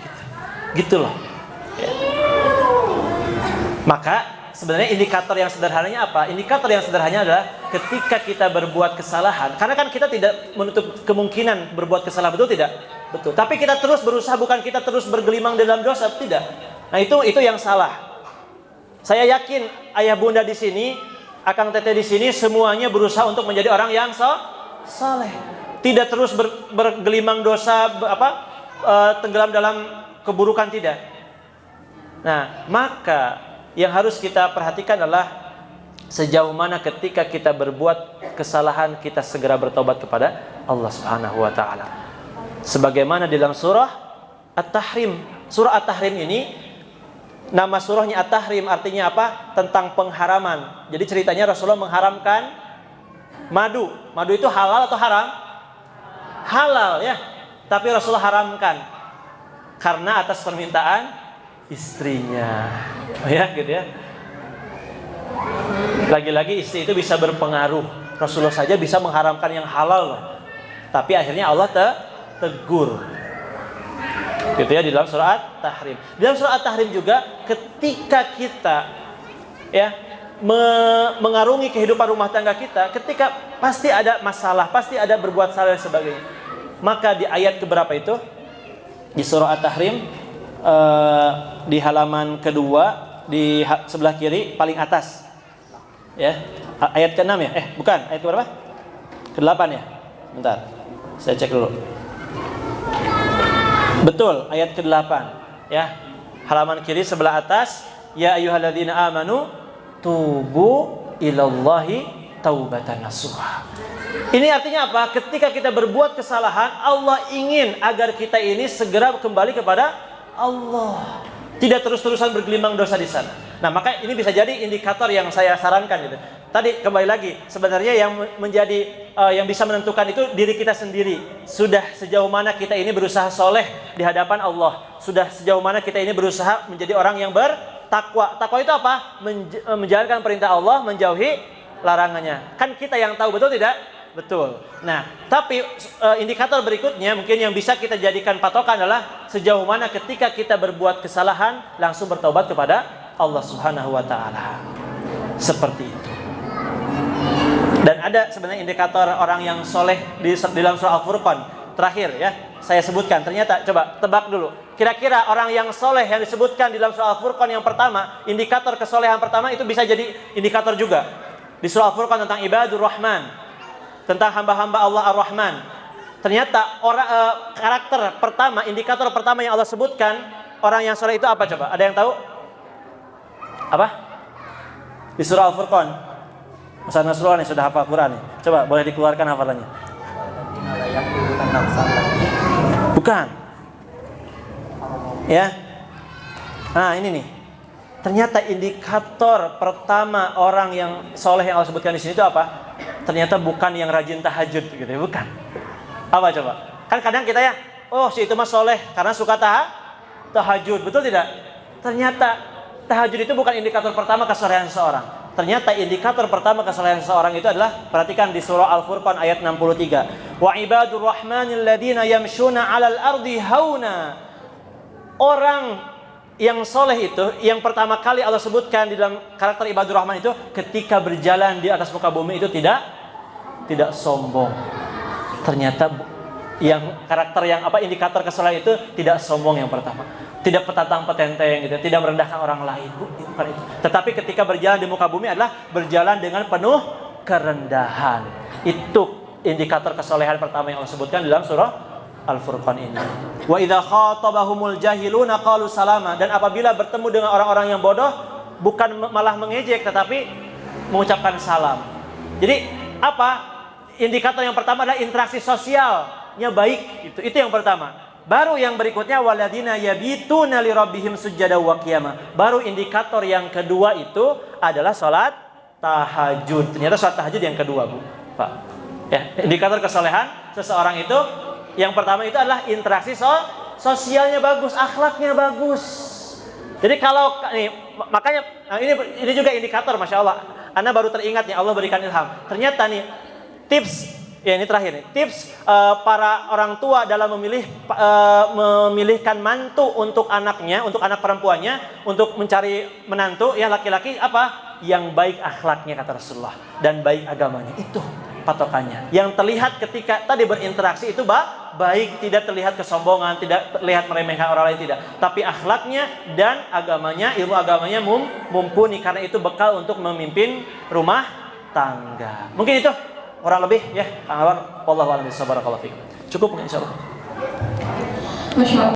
gitu loh ya. Maka sebenarnya indikator yang sederhananya apa? Indikator yang sederhananya adalah ketika kita berbuat kesalahan, karena kan kita tidak menutup kemungkinan berbuat kesalahan, betul tidak? Betul. Tapi kita terus berusaha, bukan kita terus bergelimang dalam dosa, tidak. Nah itu yang salah. Saya yakin ayah bunda di sini, akang teteh di sini, semuanya berusaha untuk menjadi orang yang saleh. Tidak terus bergelimang dosa, tenggelam dalam keburukan, tidak. Nah, maka yang harus kita perhatikan adalah sejauh mana ketika kita berbuat kesalahan kita segera bertobat kepada Allah Subhanahu wa taala. Sebagaimana di dalam surah At-Tahrim. Surah At-Tahrim ini, nama surahnya At-Tahrim artinya apa? Tentang pengharaman. Jadi ceritanya Rasulullah mengharamkan madu. Madu itu halal atau haram? Halal ya. Tapi Rasulullah haramkan karena atas permintaan istrinya. Ya gitu ya. Lagi-lagi istri itu bisa berpengaruh. Rasulullah saja bisa mengharamkan yang halal loh. Tapi akhirnya Allah tegur. Gitu ya di dalam surah At-Tahrim. Di dalam surah At-Tahrim juga ketika kita ya mengarungi kehidupan rumah tangga kita, ketika pasti ada masalah, pasti ada berbuat salah dan sebagainya. Maka di ayat keberapa itu? Di surah At-Tahrim di halaman kedua di sebelah kiri paling atas. Ya, ayat ke-6 ya? Bukan, ayat ke berapa? Ke-8 ya? Bentar. Saya cek dulu. Betul, ayat ke-8 ya. Halaman kiri sebelah atas, ya ayyuhalladzina amanu tubu ilallahi taubatan nasuha. Ini artinya apa? Ketika kita berbuat kesalahan, Allah ingin agar kita ini segera kembali kepada Allah. Tidak terus-terusan bergelimang dosa di sana. Nah, maka ini bisa jadi indikator yang saya sarankan gitu. Tadi kembali lagi, sebenarnya yang menjadi yang bisa menentukan itu diri kita sendiri. Sudah sejauh mana kita ini berusaha soleh di hadapan Allah. Sudah sejauh mana kita ini berusaha menjadi orang yang bertakwa. Takwa itu apa? Menjalankan perintah Allah, menjauhi larangannya. Kan kita yang tahu, betul tidak? Betul. Nah, tapi indikator berikutnya mungkin yang bisa kita jadikan patokan adalah sejauh mana ketika kita berbuat kesalahan langsung bertaubat kepada Allah Subhanahu wa taala. Seperti itu. Dan ada sebenarnya indikator orang yang soleh di dalam surah Al-Furqan. Terakhir ya, saya sebutkan. Ternyata coba tebak dulu. Kira-kira orang yang soleh yang disebutkan di dalam surah Al-Furqan yang pertama, indikator kesolehan pertama itu bisa jadi indikator juga. Di surah Al-Furqan tentang ibadur rahman, tentang hamba-hamba Allah Ar-Rahman. Ternyata karakter pertama, indikator pertama yang Allah sebutkan orang yang soleh itu apa coba? Ada yang tahu? Apa? Di surah Al-Furqan. Mas Nasrullah nih sudah hafal Quran nih. Coba boleh dikeluarkan hafalannya. Bukan. Ya. Nah ini nih. Ternyata indikator pertama orang yang soleh yang Allah sebutkan di sini itu apa? Ternyata bukan yang rajin tahajud gitu ya, bukan. Apa coba? Kan kadang kita ya, oh si itu mah soleh karena suka tahajud, betul tidak? Ternyata tahajud itu bukan indikator pertama kesolehan seseorang. Ternyata indikator pertama kesolehan seseorang itu adalah, perhatikan di surah Al-Furqan ayat 63. Wa ibadur rahmanil ladina yamshuna 'alal ardi hauna. Orang yang soleh itu, yang pertama kali Allah sebutkan di dalam karakter ibadur rahman itu, ketika berjalan di atas muka bumi itu tidak sombong. Ternyata yang karakter yang indikator kesolehan itu tidak sombong yang pertama. Tidak petantang petenteng gitu, tidak merendahkan orang lain, bukan itu. Tetapi ketika berjalan di muka bumi adalah berjalan dengan penuh kerendahan. Itu indikator kesolehan pertama yang Allah sebutkan di dalam surah Al-Furqan ini. Wa idza khatabahumul jahiluna qalu salama. Dan apabila bertemu dengan orang-orang yang bodoh, bukan malah mengejek tetapi mengucapkan salam. Jadi apa? Indikator yang pertama adalah interaksi sosialnya baik. Itu yang pertama. Baru yang berikutnya waladina yabituna li rabbihim sujada wa qiyama. Baru indikator yang kedua itu adalah salat tahajud. Ternyata salat tahajud yang kedua, Bu. Pak. Ya, indikator kesolehan seseorang itu yang pertama itu adalah interaksi sosialnya bagus, akhlaknya bagus. Jadi kalau nih, makanya ini juga indikator, masya Allah. Anda baru teringat nih, Allah berikan ilham. Ternyata nih tips, ya ini terakhir nih, tips para orang tua dalam memilihkan mantu untuk anaknya, untuk anak perempuannya, untuk mencari menantu ya laki-laki apa? Yang baik akhlaknya kata Rasulullah dan baik agamanya. Itu patokannya. Yang terlihat ketika tadi berinteraksi itu baik, tidak terlihat kesombongan, tidak terlihat meremehkan orang lain, tidak. Tapi akhlaknya dan agamanya, ilmu agamanya mumpuni, karena itu bekal untuk memimpin rumah tangga. Mungkin itu kurang lebih ya, Kang Anwar. Wallahu a'lam bishawab. Barakallahu fikum. Cukup mungkin insyaallah. Masya Allah.